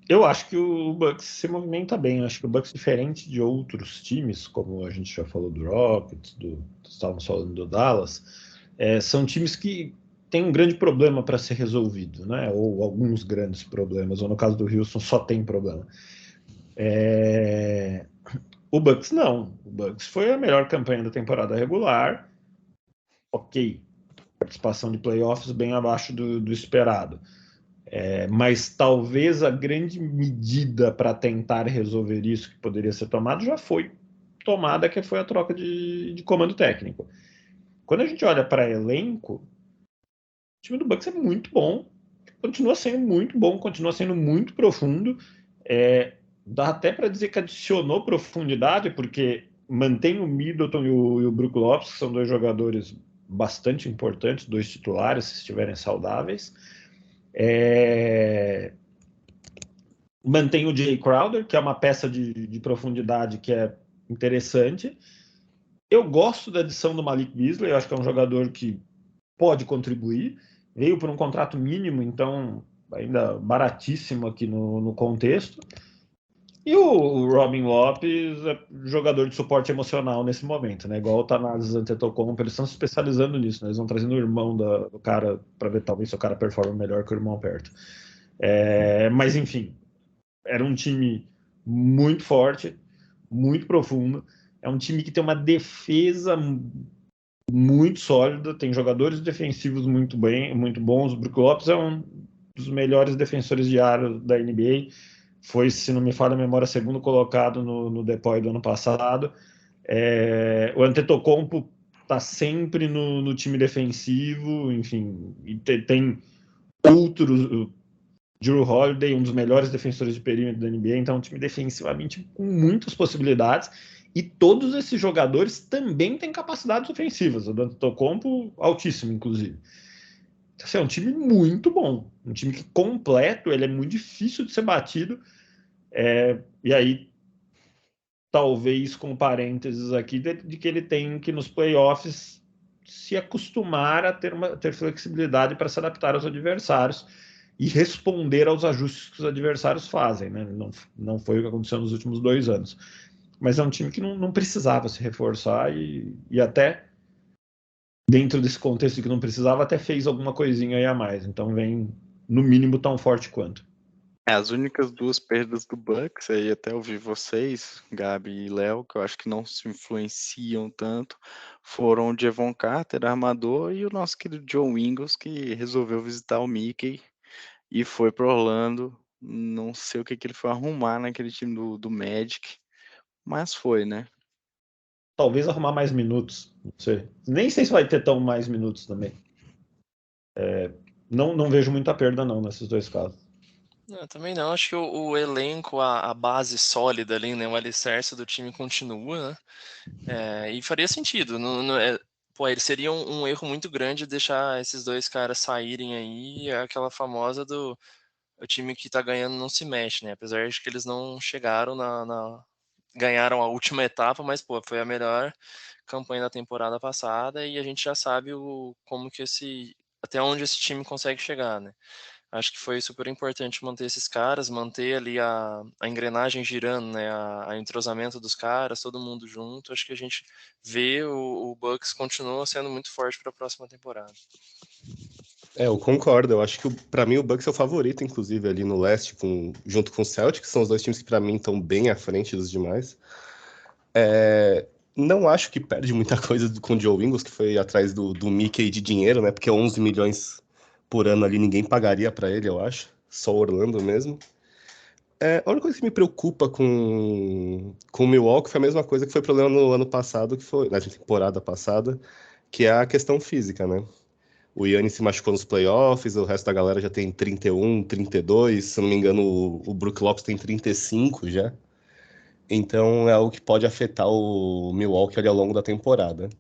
Eu acho que o Bucks se movimenta bem. Eu acho que o Bucks, diferente de outros times, como a gente já falou do Rockets, estávamos falando do Dallas, são times que têm um grande problema para ser resolvido, né? Ou alguns grandes problemas, ou no caso do Houston só tem problema. O Bucks não. O Bucks foi a melhor campanha da temporada regular. Ok, participação de playoffs bem abaixo do esperado. Mas talvez a grande medida para tentar resolver isso que poderia ser tomado já foi tomada, que foi a troca de comando técnico. Quando a gente olha para elenco, o time do Bucks é muito bom, continua sendo muito bom, continua sendo muito profundo. Dá até para dizer que adicionou profundidade, porque mantém o Middleton e o Brook Lopes, que são dois jogadores bastante importantes, dois titulares, se estiverem saudáveis. Mantém o Jay Crowder, que é uma peça de profundidade que é interessante. Eu gosto da adição do Malik Beasley, eu acho que é um jogador que pode contribuir. Veio por um contrato mínimo, então ainda baratíssimo aqui no contexto. E o Robin Lopes é jogador de suporte emocional nesse momento, né? Igual o Thanasis Antetokounmpo, eles estão se especializando nisso, né? Eles vão trazendo o irmão do cara para ver talvez se o cara performa melhor que o irmão perto. Mas enfim, era um time muito forte, muito profunda. É um time que tem uma defesa muito sólida, tem jogadores defensivos muito bons. O Brook Lopes é um dos melhores defensores de aro da NBA. Foi, se não me falha a memória, segundo colocado no Depoy do ano passado. O Antetokounmpo está sempre no time defensivo, enfim, e tem outros. Drew Holiday, um dos melhores defensores de perímetro da NBA, então é um time defensivamente com muitas possibilidades. E todos esses jogadores também têm capacidades ofensivas. O Antetokounmpo, altíssimo, inclusive. Então, assim, é um time muito bom. Um time que completo, ele é muito difícil de ser batido. E aí, talvez com parênteses aqui, de que ele tem que nos playoffs se acostumar a ter flexibilidade para se adaptar aos adversários e responder aos ajustes que os adversários fazem. Né? Não foi o que aconteceu nos últimos 2 anos. Mas é um time que não precisava se reforçar e até dentro desse contexto de que não precisava, até fez alguma coisinha aí a mais. Então vem, no mínimo, tão forte quanto. As únicas 2 perdas do Bucks, aí até ouvi vocês, Gabi e Léo, que eu acho que não se influenciam tanto, foram o Jevon Carter, armador, e o nosso querido Joe Ingles, que resolveu visitar o Mickey e foi pro Orlando. Não sei o que ele foi arrumar naquele time do Magic, mas foi, né? Talvez arrumar mais minutos, não sei. Nem sei se vai ter tão mais minutos também. Não vejo muita perda, não, nesses 2 casos. Não, também não. Acho que o elenco, a base sólida ali, né? O alicerce do time continua, né? E faria sentido. Pô, ele seria um erro muito grande deixar esses 2 caras saírem aí. Aquela famosa do o time que tá ganhando não se mexe, né? Apesar de que eles não chegaram ganharam a última etapa, mas pô, foi a melhor campanha da temporada passada e a gente já sabe como que até onde esse time consegue chegar, né? Acho que foi super importante manter esses caras, manter ali a engrenagem girando, né? A entrosamento dos caras, todo mundo junto. Acho que a gente vê o Bucks continua sendo muito forte para a próxima temporada. Eu concordo. Eu acho que, para mim, o Bucks é o favorito, inclusive, ali no leste, junto com o Celtics, que são os 2 times que, para mim, estão bem à frente dos demais. Não acho que perde muita coisa com o Joe Ingles, que foi atrás do Mickey de dinheiro, né? Porque 11 milhões por ano ali ninguém pagaria para ele, eu acho. Só Orlando mesmo. A única coisa que me preocupa com o Milwaukee foi a mesma coisa que foi problema no ano passado, que foi na temporada passada, que é a questão física, né? O Giannis se machucou nos playoffs, o resto da galera já tem 31, 32, se não me engano o Brook Lopes tem 35 já. Então é algo que pode afetar o Milwaukee ali ao longo da temporada.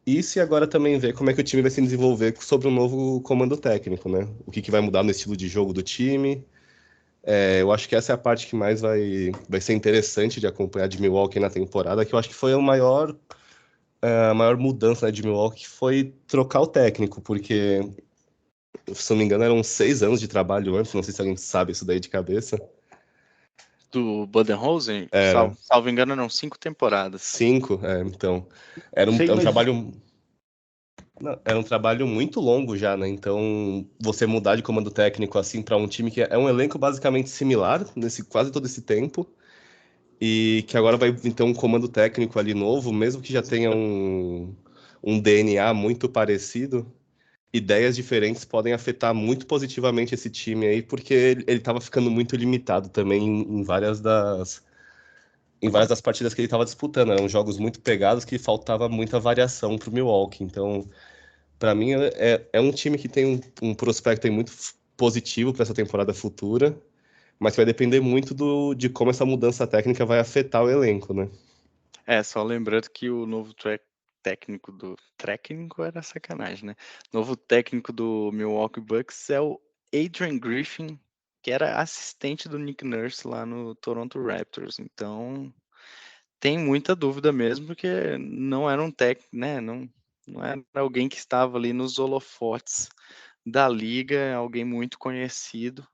E se agora também ver como é que o time vai se desenvolver sobre um novo comando técnico, né? O que vai mudar no estilo de jogo do time. Eu acho que essa é a parte que mais vai ser interessante de acompanhar de Milwaukee na temporada, que eu acho que foi a maior mudança, né, de Milwaukee, foi trocar o técnico, porque, se não me engano, eram 6 anos de trabalho antes, não sei se alguém sabe isso daí de cabeça. Do Budenholzer, Era salvo engano, eram 5 temporadas. 5, então. Era um Mas trabalho. Não, era um trabalho muito longo já, né? Então, você mudar de comando técnico assim para um time que é um elenco basicamente similar nesse quase todo esse tempo e que agora vai ter um comando técnico ali novo, mesmo que já tenha um DNA muito parecido, ideias diferentes podem afetar muito positivamente esse time aí, porque ele estava ficando muito limitado também em várias das partidas que ele estava disputando. Eram jogos muito pegados que faltava muita variação para o Milwaukee. Então, para mim, é um time que tem um prospecto aí muito positivo para essa temporada futura, mas vai depender muito de como essa mudança técnica vai afetar o elenco, né? Só lembrando que o novo técnico era sacanagem, né? Novo técnico do Milwaukee Bucks é o Adrian Griffin, que era assistente do Nick Nurse lá no Toronto Raptors. Então, tem muita dúvida mesmo, porque não era um técnico, né? Não era alguém que estava ali nos holofotes da liga, alguém muito conhecido.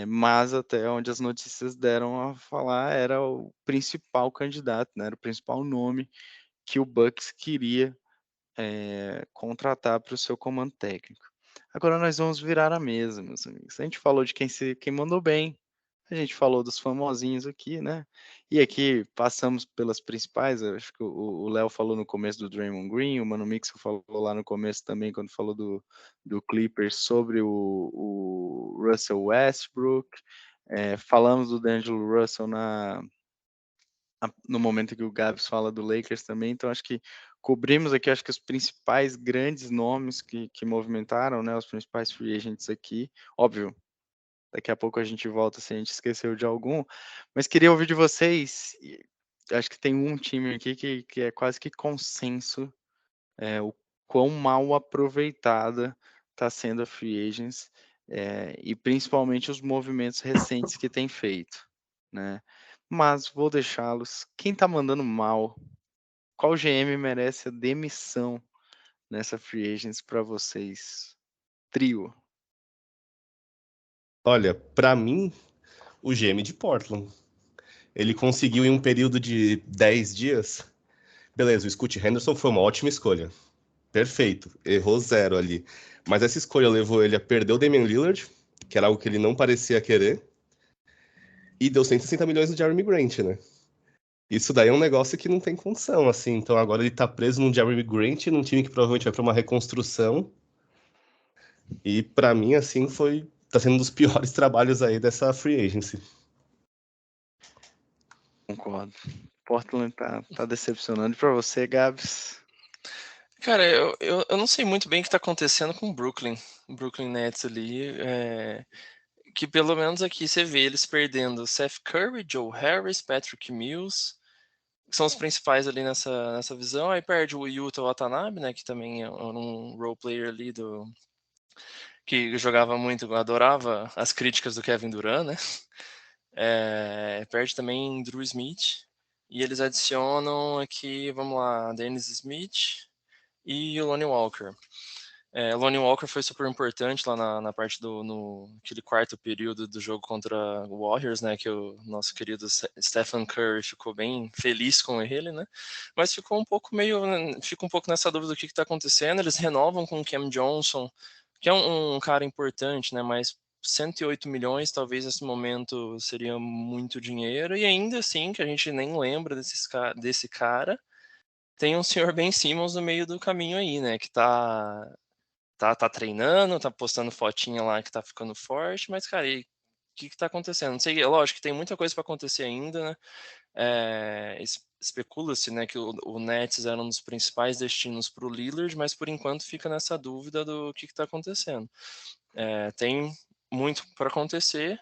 Mas até onde as notícias deram a falar, era o principal candidato, né? Era o principal nome que o Bucks queria contratar para o seu comando técnico. Agora nós vamos virar a mesa, meus amigos. A gente falou de quem mandou bem, A gente falou dos famosinhos aqui, né? E aqui passamos pelas principais. Eu acho que o Léo falou no começo do Draymond Green, o Mano Mixon falou lá no começo também, quando falou do Clippers, sobre o Russell Westbrook. Falamos do D'Angelo Russell no momento que o Gabs fala do Lakers também. Então, acho que cobrimos aqui, acho que os principais grandes nomes que movimentaram, né? Os principais free agents aqui. Óbvio, daqui a pouco a gente volta se a gente esqueceu de algum, mas queria ouvir de vocês. Acho que tem um time aqui que é quase que consenso, o quão mal aproveitada está sendo a free agents, e principalmente os movimentos recentes que tem feito, né? Mas vou deixá-los. Quem está mandando mal? Qual GM merece a demissão nessa free agents para vocês? Trio. Olha, para mim, o GM de Portland. Ele conseguiu em um período de 10 dias. Beleza, o Scoot Henderson foi uma ótima escolha. Perfeito, errou 0 ali. Mas essa escolha levou ele a perder o Damian Lillard, que era algo que ele não parecia querer, e deu 160 milhões no Jeremy Grant, né? Isso daí é um negócio que não tem condição, assim. Então agora ele tá preso num Jeremy Grant, num time que provavelmente vai para uma reconstrução. E para mim, assim, tá sendo um dos piores trabalhos aí dessa free agency. Concordo. Portland tá decepcionando. Para você, Gabs? Cara, eu não sei muito bem o que está acontecendo com o Brooklyn Nets ali, que pelo menos aqui você vê eles perdendo Seth Curry, Joe Harris, Patrick Mills, que são os principais ali nessa visão. Aí perde o Yuta Watanabe, né, que também é um role player ali que jogava muito, adorava as críticas do Kevin Durant, né? Perde também Drew Smith, e eles adicionam aqui, vamos lá, Dennis Smith e o Lonnie Walker. O Lonnie Walker foi super importante lá na parte aquele quarto período do jogo contra o Warriors, né, que o nosso querido Stephen Curry ficou bem feliz com ele, né, mas fica um pouco nessa dúvida do que está acontecendo. Eles renovam com o Cam Johnson, que é um cara importante, né, mas 108 milhões, talvez nesse momento seria muito dinheiro, e ainda assim, que a gente nem lembra desse cara, tem um senhor Ben Simmons no meio do caminho aí, né, que tá treinando, tá postando fotinha lá que tá ficando forte, mas, cara, e o que tá acontecendo? Não sei, lógico que tem muita coisa para acontecer ainda, né? Especula-se, né, que o Nets era um dos principais destinos para o Lillard, mas por enquanto fica nessa dúvida do que tá acontecendo. Tem muito para acontecer,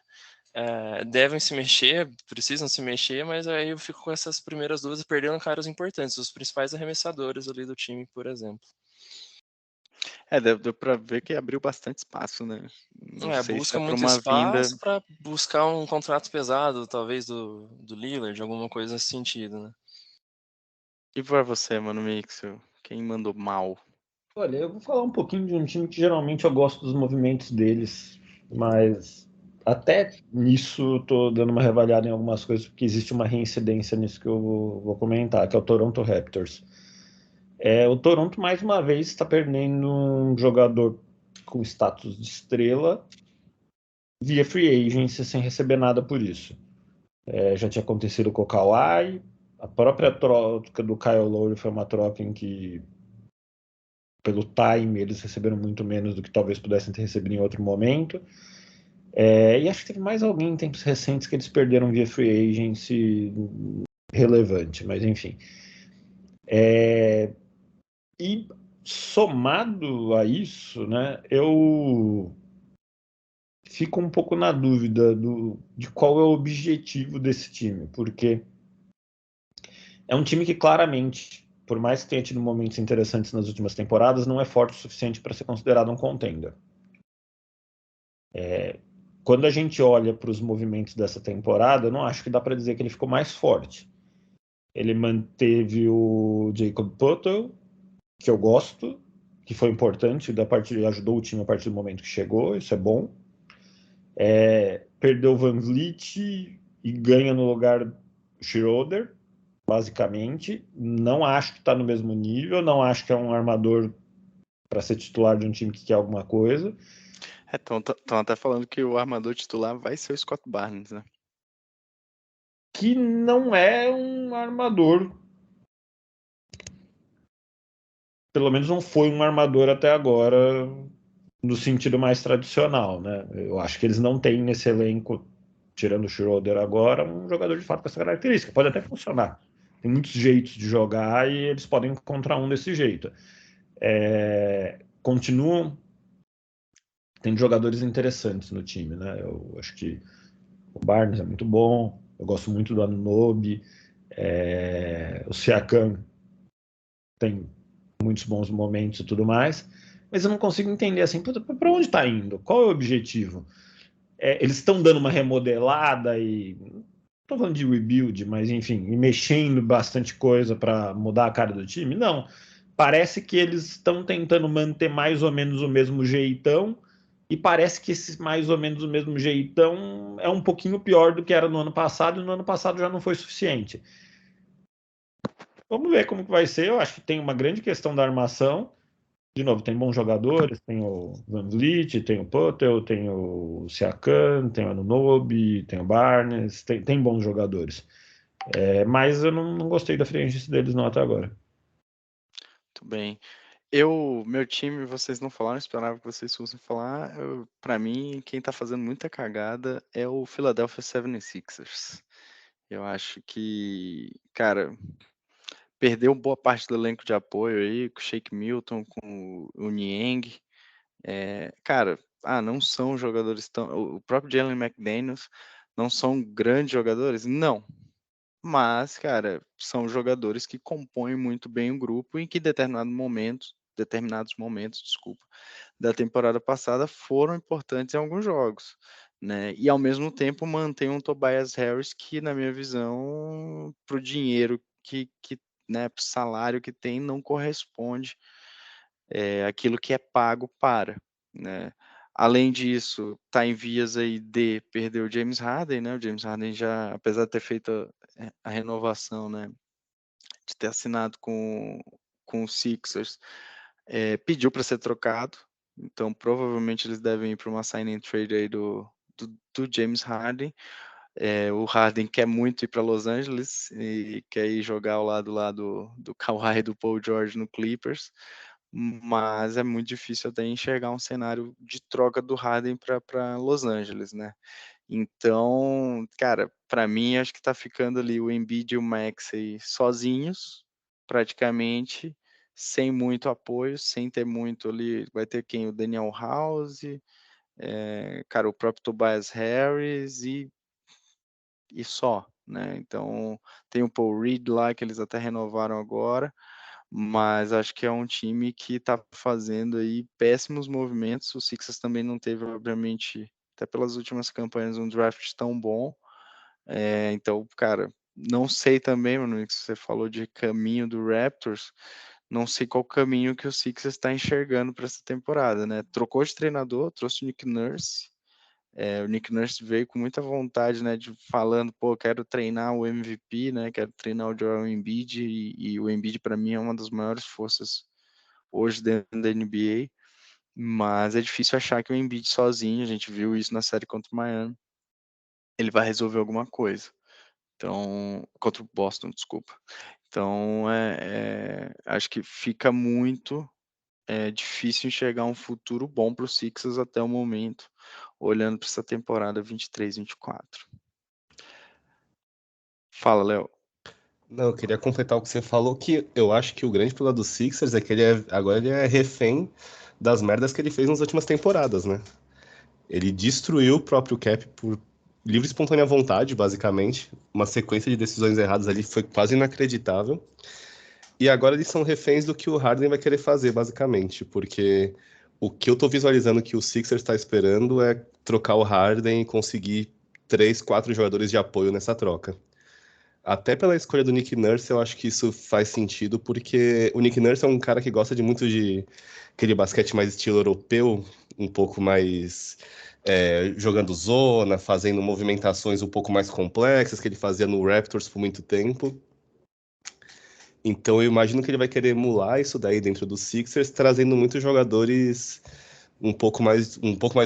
devem se mexer, precisam se mexer, mas aí eu fico com essas primeiras dúvidas, perdendo caras importantes, os principais arremessadores ali do time, por exemplo. Deu para ver que abriu bastante espaço, né? Não sei se Busca é para muito uma vinda. espaço para buscar um contrato pesado, talvez do Lillard, alguma coisa nesse sentido, né? E para você, Mano Mixel? Quem mandou mal? Olha, eu vou falar um pouquinho de um time que geralmente eu gosto dos movimentos deles, mas até nisso eu tô dando uma reavaliada em algumas coisas, porque existe uma reincidência nisso que eu vou comentar, que é o Toronto Raptors. O Toronto, mais uma vez, está perdendo um jogador com status de estrela via free agency sem receber nada por isso. Já tinha acontecido com o Kawhi, a própria troca do Kyle Lowry foi uma troca em que, pelo time, eles receberam muito menos do que talvez pudessem ter recebido em outro momento. E acho que teve mais alguém em tempos recentes que eles perderam via free agency relevante, mas enfim. E somado a isso, né, eu fico um pouco na dúvida de qual é o objetivo desse time, porque é um time que claramente, por mais que tenha tido momentos interessantes nas últimas temporadas, não é forte o suficiente para ser considerado um contender. Quando a gente olha para os movimentos dessa temporada, eu não acho que dá para dizer que ele ficou mais forte. Ele manteve o Jacob Poeltl, que eu gosto, que foi importante, ajudou o time a partir do momento que chegou, isso é bom. Perdeu o Van Vliet e ganha no lugar Schroeder, basicamente. Não acho que está no mesmo nível, não acho que é um armador para ser titular de um time que quer alguma coisa. Estão até falando que o armador titular vai ser o Scott Barnes, né? que não é um armador. Pelo menos não foi um armador até agora, no sentido mais tradicional, né? Eu acho que eles não têm nesse elenco, tirando o Schroeder agora, um jogador de fato com essa característica. Pode até funcionar. Tem muitos jeitos de jogar e eles podem encontrar um desse jeito. Continuam tendo jogadores interessantes no time, né? Eu acho que o Barnes é muito bom, eu gosto muito do Anunoby, o Siakam tem muitos bons momentos e tudo mais, mas eu não consigo entender assim, para onde está indo? Qual é o objetivo? Eles estão dando uma remodelada e não estou falando de rebuild, mas enfim, e mexendo bastante coisa para mudar a cara do time? Não. Parece que eles estão tentando manter mais ou menos o mesmo jeitão, e parece que esse mais ou menos o mesmo jeitão é um pouquinho pior do que era no ano passado, e no ano passado já não foi suficiente. Vamos ver como que vai ser. Eu acho que tem uma grande questão da armação. De novo, tem bons jogadores, tem o Van Vliet, tem o Poeltl, tem o Siakam, tem o Anunoby, tem o Barnes, tem bons jogadores. Mas eu não gostei da free agency deles não até agora. Muito bem. Meu time, vocês não falaram, esperava que vocês fossem falar. Para mim, quem tá fazendo muita cagada é o Philadelphia 76ers. Eu acho que, cara, perdeu boa parte do elenco de apoio aí, com o Shake Milton, com o Niang. Cara, não são jogadores tão. O próprio Jalen McDaniels não são grandes jogadores? Não. Mas, cara, são jogadores que compõem muito bem o grupo e que determinados momentos, desculpa, da temporada passada foram importantes em alguns jogos, né? E ao mesmo tempo mantém um Tobias Harris que, na minha visão, pro dinheiro né, pro salário que tem, não corresponde aquilo que é pago para, né? Além disso, está em vias aí de perder o James Harden, né? O James Harden já, apesar de ter feito a renovação, né? De ter assinado com o Sixers, pediu para ser trocado. Então, provavelmente eles devem ir para uma sign and trade aí do James Harden. O Harden quer muito ir para Los Angeles e quer ir jogar ao lado lá do Kawhi e do Paul George no Clippers, mas é muito difícil até enxergar um cenário de troca do Harden para Los Angeles, né? Então, cara, para mim acho que tá ficando ali o Embiid e o Maxey sozinhos, praticamente, sem muito apoio, sem ter muito ali. Vai ter quem? O Daniel House, cara, o próprio Tobias Harris e só, né? Então, tem o Paul Reed lá que eles até renovaram agora, mas acho que é um time que está fazendo aí péssimos movimentos. O Sixers também não teve, obviamente, até pelas últimas campanhas, um draft tão bom. Então, cara, não sei também, mano, que você falou de caminho do Raptors, não sei qual caminho que o Sixers está enxergando para essa temporada, né? Trocou de treinador, trouxe o Nick Nurse. O Nick Nurse veio com muita vontade, né, de falando, pô, quero treinar o MVP, né, quero treinar o Joel Embiid, e o Embiid para mim é uma das maiores forças hoje dentro da NBA, mas é difícil achar que o Embiid sozinho, a gente viu isso na série contra o Miami, ele vai resolver alguma coisa. Então, contra o Boston, desculpa. Então, acho que fica muito difícil enxergar um futuro bom para os Sixers até o momento, olhando para essa temporada 23-24. Fala, Léo. Não, eu queria completar o que você falou, que eu acho que o grande problema do Sixers é que agora ele é refém das merdas que ele fez nas últimas temporadas, né? Ele destruiu o próprio cap por livre e espontânea vontade, basicamente. Uma sequência de decisões erradas ali foi quase inacreditável. E agora eles são reféns do que o Harden vai querer fazer, basicamente, porque o que eu tô visualizando que o Sixers está esperando é trocar o Harden e conseguir 3, 4 jogadores de apoio nessa troca. Até pela escolha do Nick Nurse, eu acho que isso faz sentido, porque o Nick Nurse é um cara que gosta de muito de aquele basquete mais estilo europeu, um pouco mais jogando zona, fazendo movimentações um pouco mais complexas, que ele fazia no Raptors por muito tempo. Então eu imagino que ele vai querer emular isso daí dentro dos Sixers, trazendo muitos jogadores um pouco mais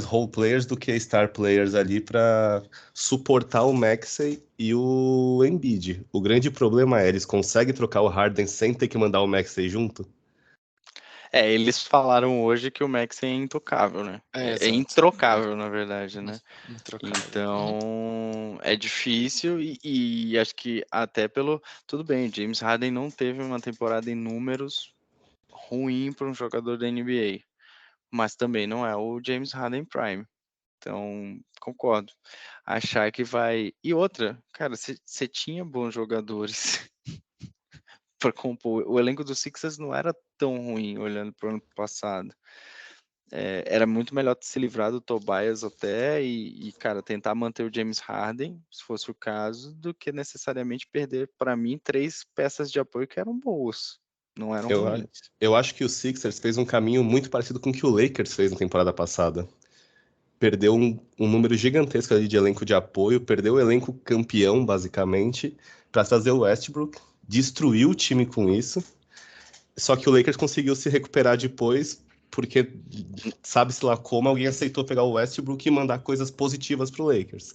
role players do que star players ali para suportar o Maxey e o Embiid. O grande problema é, eles conseguem trocar o Harden sem ter que mandar o Maxey junto? Eles falaram hoje que o Max é intocável, né? É exato. introcável, na verdade, né? Introcável. Então, é difícil e acho que até Tudo bem, James Harden não teve uma temporada em números ruim para um jogador da NBA, mas também não é o James Harden Prime. Então, concordo. Achar que vai... E outra, cara, você tinha bons jogadores para compor. O elenco do Sixers não era tão ruim, olhando para o ano passado. Era muito melhor se livrar do Tobias até cara, tentar manter o James Harden, se fosse o caso, do que necessariamente perder, para mim, 3 peças de apoio que eram boas, não eram ruins. Eu acho que o Sixers fez um caminho muito parecido com o que o Lakers fez na temporada passada. Perdeu um número gigantesco ali de elenco de apoio, perdeu o elenco campeão, basicamente, para trazer o Westbrook, destruiu o time com isso. Só que o Lakers conseguiu se recuperar depois, porque sabe-se lá como alguém aceitou pegar o Westbrook e mandar coisas positivas pro Lakers.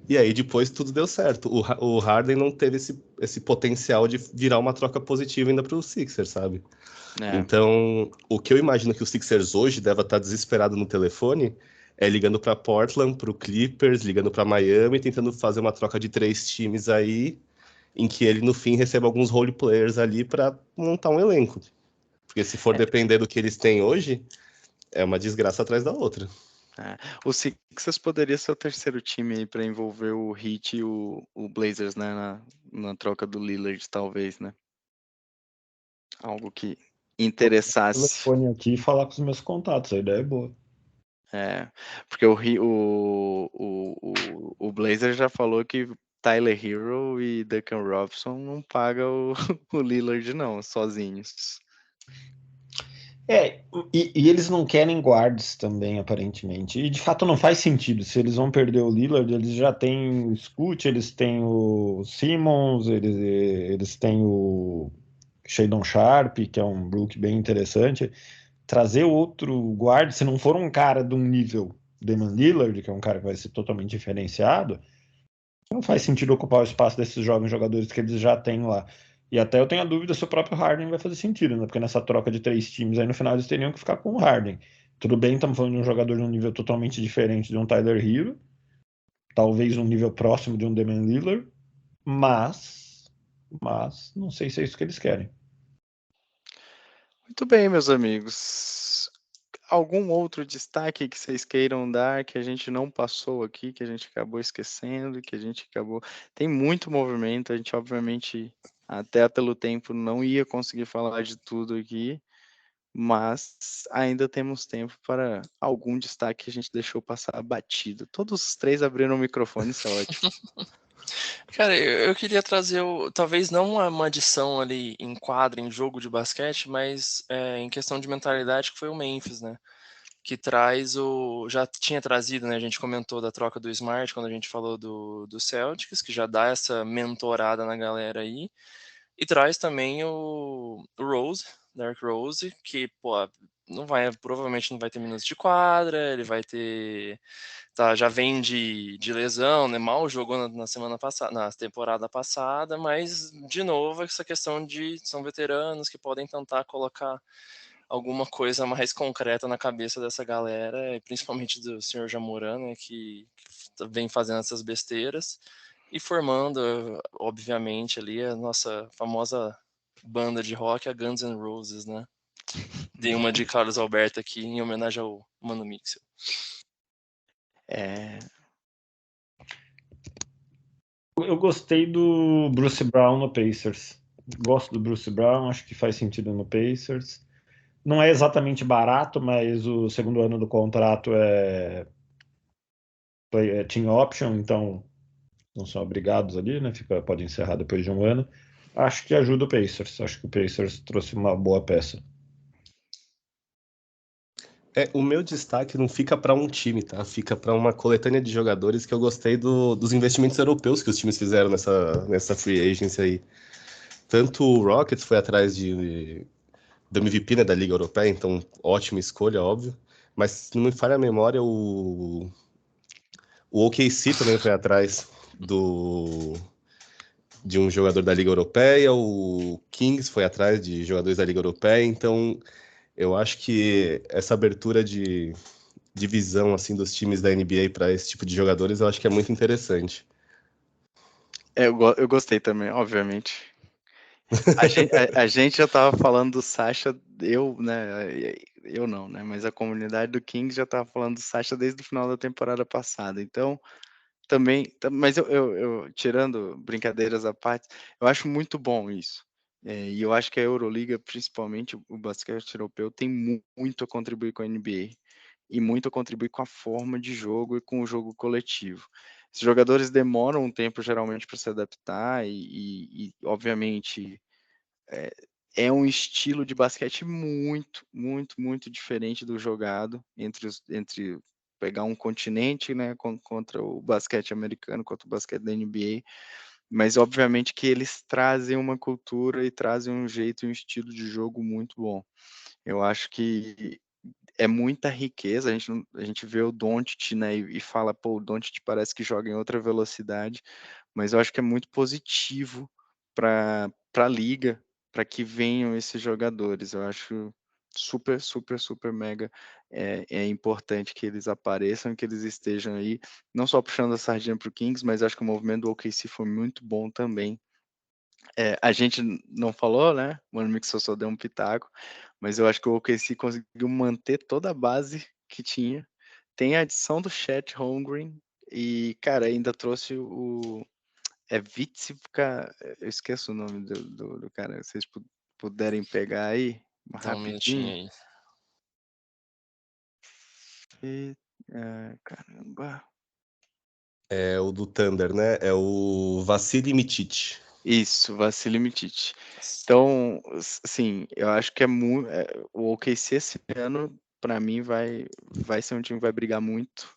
E aí depois tudo deu certo. O Harden não teve esse potencial de virar uma troca positiva ainda pro Sixers, sabe? Então, o que eu imagino que o Sixers hoje deve estar desesperado no telefone é ligando para Portland, pro Clippers, ligando para Miami, tentando fazer uma troca de 3 times aí, em que ele no fim receba alguns role players ali para montar um elenco. Porque se for depender do que eles têm hoje, é uma desgraça atrás da outra. O Sixers poderia ser o terceiro time aí para envolver o Heat e o Blazers, né, na troca do Lillard, talvez, né? Algo que interessasse. O telefone aqui e falar com os meus contatos, a ideia é boa. Porque o Blazer já falou que Tyler Hero e Duncan Robinson não pagam o Lillard, não, sozinhos. E eles não querem guards também, aparentemente. E de fato não faz sentido. Se eles vão perder o Lillard, eles já têm o Scoot, eles têm o Simmons, eles têm o Shadon Sharp, que é um Brook bem interessante. Trazer outro guard, se não for um cara de um nível Damian Lillard, que é um cara que vai ser totalmente diferenciado, não faz sentido ocupar o espaço desses jovens jogadores que eles já têm lá. E até eu tenho a dúvida se o próprio Harden vai fazer sentido, né? Porque nessa troca de 3 times aí no final eles teriam que ficar com o Harden. Tudo bem, estamos falando de um jogador de um nível totalmente diferente de um Tyler Hero, talvez um nível próximo de um Damian Lillard, mas não sei se é isso que eles querem. Muito bem, meus amigos. Algum outro destaque que vocês queiram dar, que a gente não passou aqui, que a gente acabou esquecendo, que a gente acabou... Tem muito movimento, a gente obviamente, até pelo tempo, não ia conseguir falar de tudo aqui, mas ainda temos tempo para algum destaque que a gente deixou passar batido. Todos os 3 abriram o microfone, isso é ótimo. Cara, eu queria trazer, talvez não uma adição ali em quadra, em jogo de basquete, mas em questão de mentalidade, que foi o Memphis, né? Que traz já tinha trazido, né? A gente comentou da troca do Smart quando a gente falou do Celtics, que já dá essa mentorada na galera aí. E traz também o Rose, Derrick Rose, que, provavelmente não vai ter minutos de quadra, ele vai ter... já vem de lesão, né? Mal jogou na semana passada, na temporada passada, mas, de novo, essa questão de são veteranos que podem tentar colocar alguma coisa mais concreta na cabeça dessa galera, principalmente do senhor Jamoran, né, que vem fazendo essas besteiras e formando, obviamente, ali a nossa famosa banda de rock, a Guns N' Roses, né? Dei uma de Carlos Alberto aqui em homenagem ao Mano Mixel. Eu gostei do Bruce Brown no Pacers. Gosto do Bruce Brown, acho que faz sentido no Pacers. Não é exatamente barato, mas o segundo ano do contrato é team option, então não são obrigados ali, né? Pode encerrar depois de um ano. Acho que ajuda o Pacers. Acho que o Pacers trouxe uma boa peça. O meu destaque não fica para um time, tá? Fica para uma coletânea de jogadores que eu gostei dos investimentos europeus que os times fizeram nessa free agency aí. Tanto o Rockets foi atrás do MVP, né, da Liga Europeia, então ótima escolha, óbvio. Mas se não me falha a memória, o OKC também foi atrás de um jogador da Liga Europeia, o Kings foi atrás de jogadores da Liga Europeia, então eu acho que essa abertura de visão assim, dos times da NBA para esse tipo de jogadores, eu acho que é muito interessante. Eu gostei também, obviamente. A gente já tava falando do Sasha, eu não, né? Mas a comunidade do Kings já tava falando do Sasha desde o final da temporada passada. Então, também, mas eu tirando brincadeiras à parte, eu acho muito bom isso. E eu acho que a Euroliga, principalmente o basquete europeu, tem muito a contribuir com a NBA e muito a contribuir com a forma de jogo e com o jogo coletivo. Os jogadores demoram um tempo geralmente para se adaptar e obviamente é um estilo de basquete muito, muito, muito diferente do jogado entre pegar um continente, né, contra o basquete americano, contra o basquete da NBA, mas obviamente que eles trazem uma cultura e trazem um jeito e um estilo de jogo muito bom. Eu acho que é muita riqueza, a gente vê o Doncic, né, e fala, pô, o Doncic parece que joga em outra velocidade, mas eu acho que é muito positivo para a liga, para que venham esses jogadores. Eu acho super, super, super mega é importante que eles apareçam, que eles estejam aí, não só puxando a sardinha para o Kings, mas acho que o movimento do OKC foi muito bom também. A gente não falou, né? O Mano Mixer só deu um pitaco, mas eu acho que o OKC conseguiu manter toda a base que tinha. Tem a adição do Chet Holmgren e, cara, ainda trouxe o Vitsi, eu esqueço o nome do cara. Se vocês puderem pegar aí, Dá um minutinho rapidinho. aí. Caramba. É o do Thunder, né? É o Vassili Micic. Isso, Vassili Micic. Então, assim, eu acho que o OKC esse ano, para mim, vai ser um time que vai brigar muito.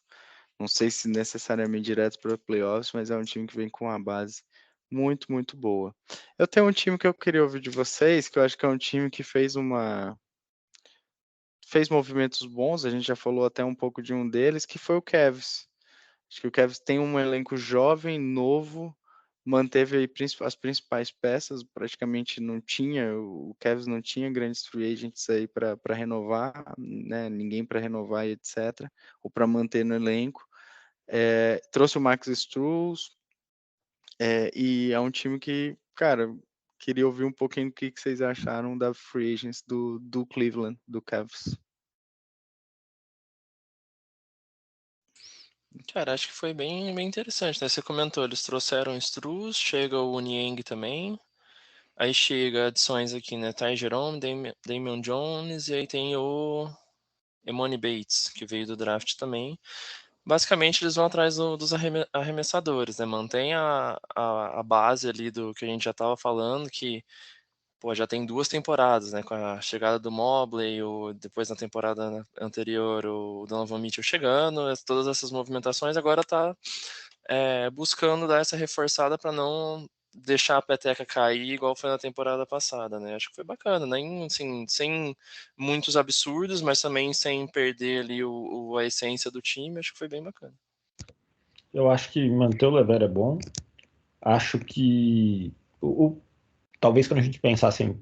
Não sei se necessariamente direto para playoffs, mas é um time que vem com uma base muito, muito boa. Eu tenho um time que eu queria ouvir de vocês, que eu acho que é um time que fez movimentos bons, a gente já falou até um pouco de um deles, que foi o Cavs. Acho que o Cavs tem um elenco jovem, novo, manteve aí as principais peças, praticamente não tinha, o Cavs não tinha grandes free agents aí para renovar, né, ninguém para renovar e etc, ou para manter no elenco. Trouxe o Max Strus, e é um time que, cara, queria ouvir um pouquinho do que vocês acharam da free agents do Cleveland, do Cavs. Cara, acho que foi bem interessante, né? Você comentou, eles trouxeram o Strus, chega o Niang também, aí chega adições aqui, né? Ty Jerome, Damian Jones, e aí tem o Emoni Bates, que veio do draft também. Basicamente, eles vão atrás dos arremessadores, né? Mantém a base ali do que a gente já estava falando, que pô, já tem 2 temporadas, né? Com a chegada do Mobley, depois na temporada anterior o Donovan Mitchell chegando, todas essas movimentações, agora tá buscando dar essa reforçada para não deixar a peteca cair igual foi na temporada passada, né? Acho que foi bacana, nem assim, sem muitos absurdos, mas também sem perder ali a essência do time, acho que foi bem bacana. Eu acho que manter o Lever é bom. Acho que talvez quando a gente pensasse em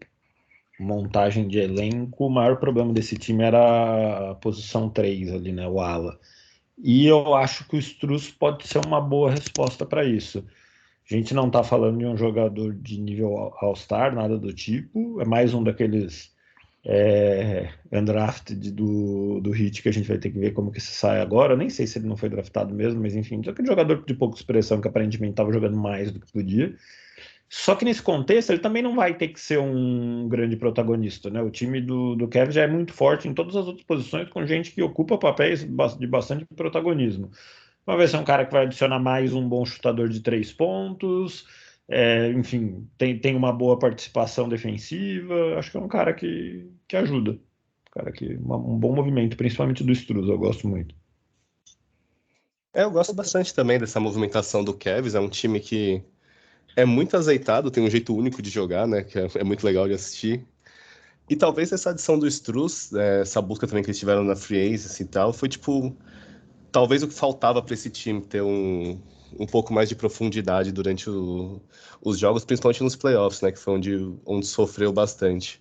montagem de elenco, o maior problema desse time era a posição 3 ali, né? O ala. E eu acho que o Strus pode ser uma boa resposta para isso. A gente não está falando de um jogador de nível All-Star, nada do tipo. É mais um daqueles undrafted do Heat que a gente vai ter que ver como que se sai agora. Eu nem sei se ele não foi draftado mesmo, mas enfim, só que jogador de pouca expressão que aparentemente estava jogando mais do que podia. Só que nesse contexto ele também não vai ter que ser um grande protagonista, né? O time do Cavs já é muito forte em todas as outras posições, com gente que ocupa papéis de bastante protagonismo. Vai ser um cara que vai adicionar mais um bom chutador de 3 pontos, enfim, tem uma boa participação defensiva. Acho que é um cara que ajuda. Um bom movimento, principalmente do Struz, eu gosto muito. Eu gosto bastante também dessa movimentação do Cavs, é um time que é muito azeitado, tem um jeito único de jogar, né? Que é muito legal de assistir. E talvez essa adição do Strus, essa busca também que eles tiveram na Free Agency e tal, foi tipo, talvez o que faltava para esse time ter um pouco mais de profundidade durante os jogos, principalmente nos playoffs, né, que foi onde sofreu bastante.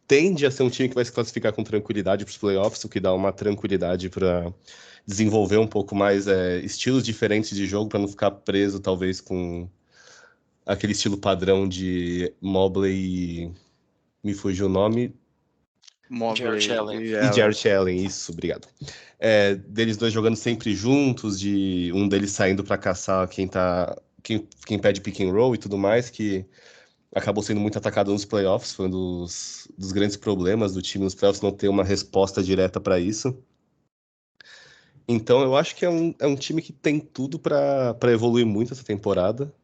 Tende a ser um time que vai se classificar com tranquilidade para os playoffs, o que dá uma tranquilidade para desenvolver um pouco mais estilos diferentes de jogo, para não ficar preso talvez com aquele estilo padrão de Mobley e... me fugiu o nome. Mobley e Jarrett Allen, isso, obrigado. Deles dois jogando sempre juntos, de um deles saindo para caçar quem pede pick and roll e tudo mais, que acabou sendo muito atacado nos playoffs, foi um dos grandes problemas do time nos playoffs, não ter uma resposta direta para isso. Então eu acho que é um time que tem tudo para evoluir muito essa temporada,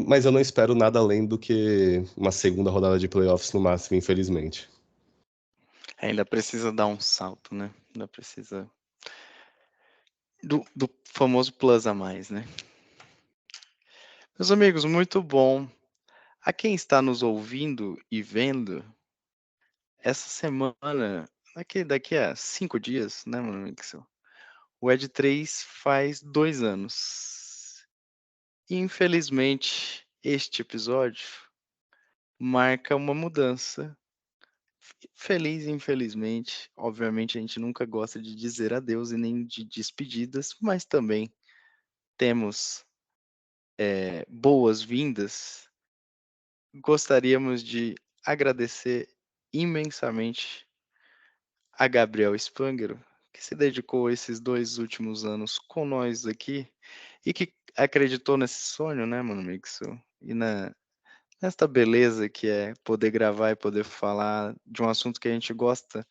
mas eu não espero nada além do que uma segunda rodada de playoffs no máximo, infelizmente. Ainda precisa dar um salto, né? Ainda precisa do famoso plus a mais, né? Meus amigos, muito bom. A quem está nos ouvindo e vendo, essa semana, daqui a 5 dias, né, meu amigo? O Ed 3 faz 2 anos. Infelizmente, este episódio marca uma mudança. Feliz, infelizmente. Obviamente, a gente nunca gosta de dizer adeus e nem de despedidas, mas também temos boas-vindas. Gostaríamos de agradecer imensamente a Gabriel Spangero, que se dedicou esses 2 últimos anos com nós aqui e que acreditou nesse sonho, né, mano Mixo? E nesta beleza que é poder gravar e poder falar de um assunto que a gente gosta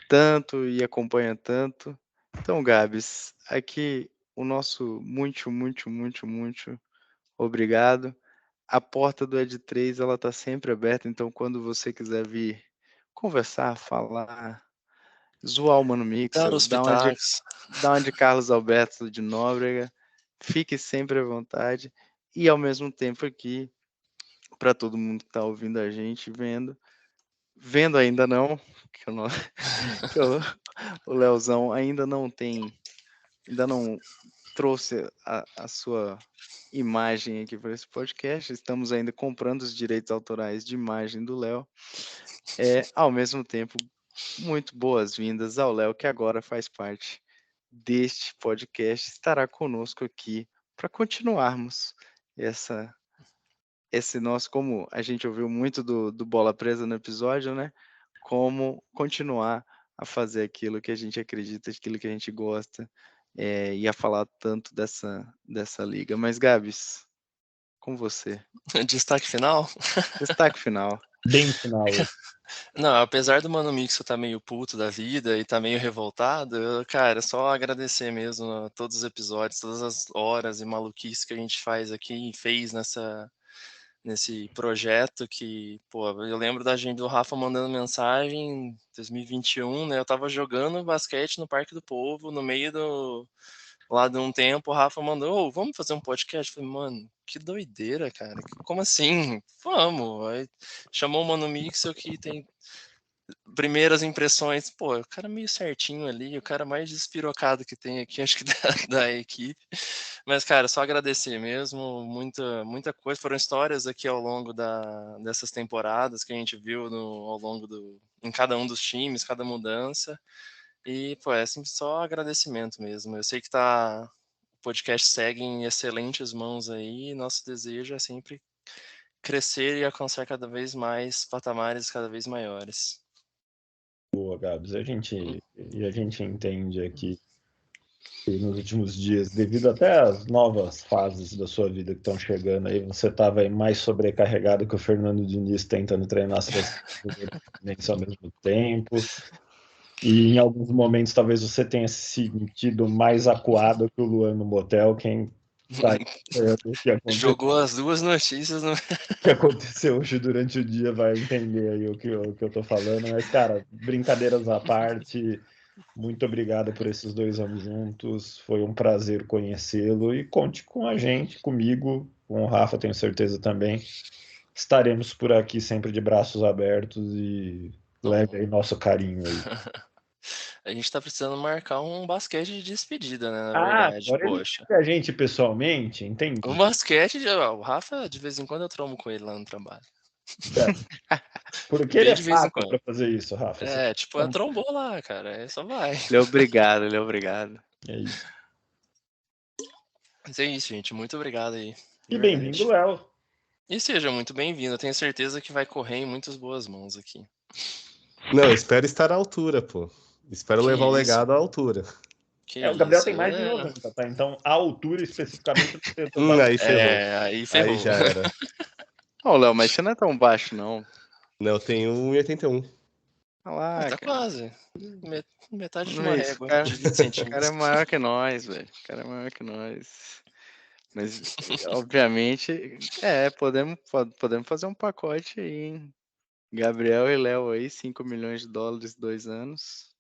tanto e acompanha tanto. Então, Gabs, aqui o nosso muito, muito, muito, muito obrigado. A porta do Ed 3 ela está sempre aberta, então quando você quiser vir conversar, falar, zoar o Mano Mixel, os pitacos. dar uma de Carlos Alberto de Nóbrega, fique sempre à vontade. E ao mesmo tempo aqui, para todo mundo que está ouvindo a gente, vendo ainda não, o Leozão ainda não trouxe a sua imagem aqui para esse podcast. Estamos ainda comprando os direitos autorais de imagem do Léo. Ao mesmo tempo, muito boas-vindas ao Léo, que agora faz parte deste podcast, estará conosco aqui para continuarmos esse nosso, como a gente ouviu muito do Bola Presa no episódio, né? Como continuar a fazer aquilo que a gente acredita, aquilo que a gente gosta, e a falar tanto dessa liga. Mas, Gabs, com você. Destaque final? Destaque final. Bem final. Não, apesar do Mano Mixo estar meio puto da vida e tá meio revoltado, cara, só agradecer mesmo a todos os episódios, todas as horas e maluquices que a gente faz aqui e fez nesse projeto que, pô, eu lembro da gente do Rafa mandando mensagem em 2021, né? Eu tava jogando basquete no Parque do Povo, no meio lá de um tempo, o Rafa mandou, vamos fazer um podcast? Eu falei, mano, que doideira, cara. Como assim? Vamos. Aí chamou o Mano Mixel, que tem primeiras impressões, pô, o cara meio certinho ali, o cara mais despirocado que tem aqui, acho que da equipe. Mas, cara, só agradecer mesmo, muita coisa. Foram histórias aqui ao longo dessas temporadas que a gente viu ao longo em cada um dos times, cada mudança. E, pô, é assim, só agradecimento mesmo. Eu sei que o podcast segue em excelentes mãos aí, e nosso desejo é sempre crescer e alcançar cada vez mais patamares cada vez maiores. Boa, Gabs. A gente entende aqui que nos últimos dias, devido até às novas fases da sua vida que estão chegando aí, você estava aí mais sobrecarregado que o Fernando Diniz tentando treinar as suas ao mesmo tempo. E em alguns momentos talvez você tenha se sentido mais acuado que o Luan no motel, quem tá o Jogou as duas notícias no... que aconteceu hoje durante o dia vai entender aí o que eu tô falando. Mas, cara, brincadeiras à parte, muito obrigado por esses 2 anos juntos. Foi um prazer conhecê-lo e conte com a gente, comigo, com o Rafa, tenho certeza também, estaremos por aqui sempre de braços abertos e leve aí nosso carinho aí. A gente tá precisando marcar um basquete de despedida, né? Na verdade, agora ele poxa. conhece a gente pessoalmente, entende? Um basquete, o Rafa, de vez em quando eu tromo com ele lá no trabalho. Porque ele Bem é de vez em fraco quando. para fazer isso, Rafa. É, tipo, é trombou lá, cara. Só vai. Ele é obrigado, ele é obrigado. É isso. Mas é isso, gente. Muito obrigado aí. E bem-vindo, Léo. E seja muito bem-vindo. Eu tenho certeza que vai correr em muitas boas mãos aqui. Não, eu espero estar à altura, pô. Espero Que levar o isso? legado à altura. Que O Gabriel isso, tem mais de 90, tá? Então, a altura especificamente não tem Aí ferrou. aí ferrou. Aí já era. Ô, Léo, mas você não é tão baixo, não. Não, eu tenho 1,81. Olha lá, Tá cara. quase. Metade de Não uma é isso, régua cara. de 20 O centímetros. cara é maior que nós, velho. O cara é maior que nós. Mas, obviamente, podemos fazer um pacote aí, hein? Gabriel e Léo aí, $5 milhões, 2 anos.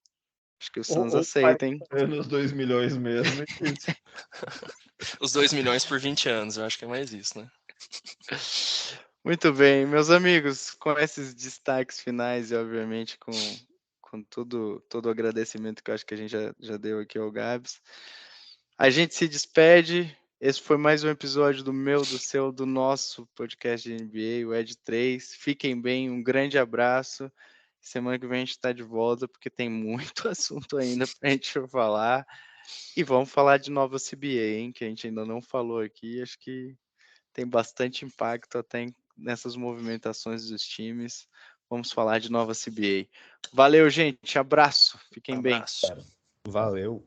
Acho que o Suns aceita, hein? Anos 2 milhões mesmo. Os 2 milhões por 20 anos, eu acho que é mais isso, né? Muito bem, meus amigos, com esses destaques finais e, obviamente, com todo o agradecimento que eu acho que a gente já deu aqui ao Gabs, a gente se despede. Esse foi mais um episódio do meu, do seu, do nosso podcast de NBA, o Ed 3. Fiquem bem, um grande abraço. Semana que vem a gente está de volta, porque tem muito assunto ainda para a gente falar. E vamos falar de nova CBA, hein, que a gente ainda não falou aqui. Acho que tem bastante impacto até nessas movimentações dos times. Vamos falar de nova CBA. Valeu, gente. Abraço. Fiquem bem. Abraço. Valeu.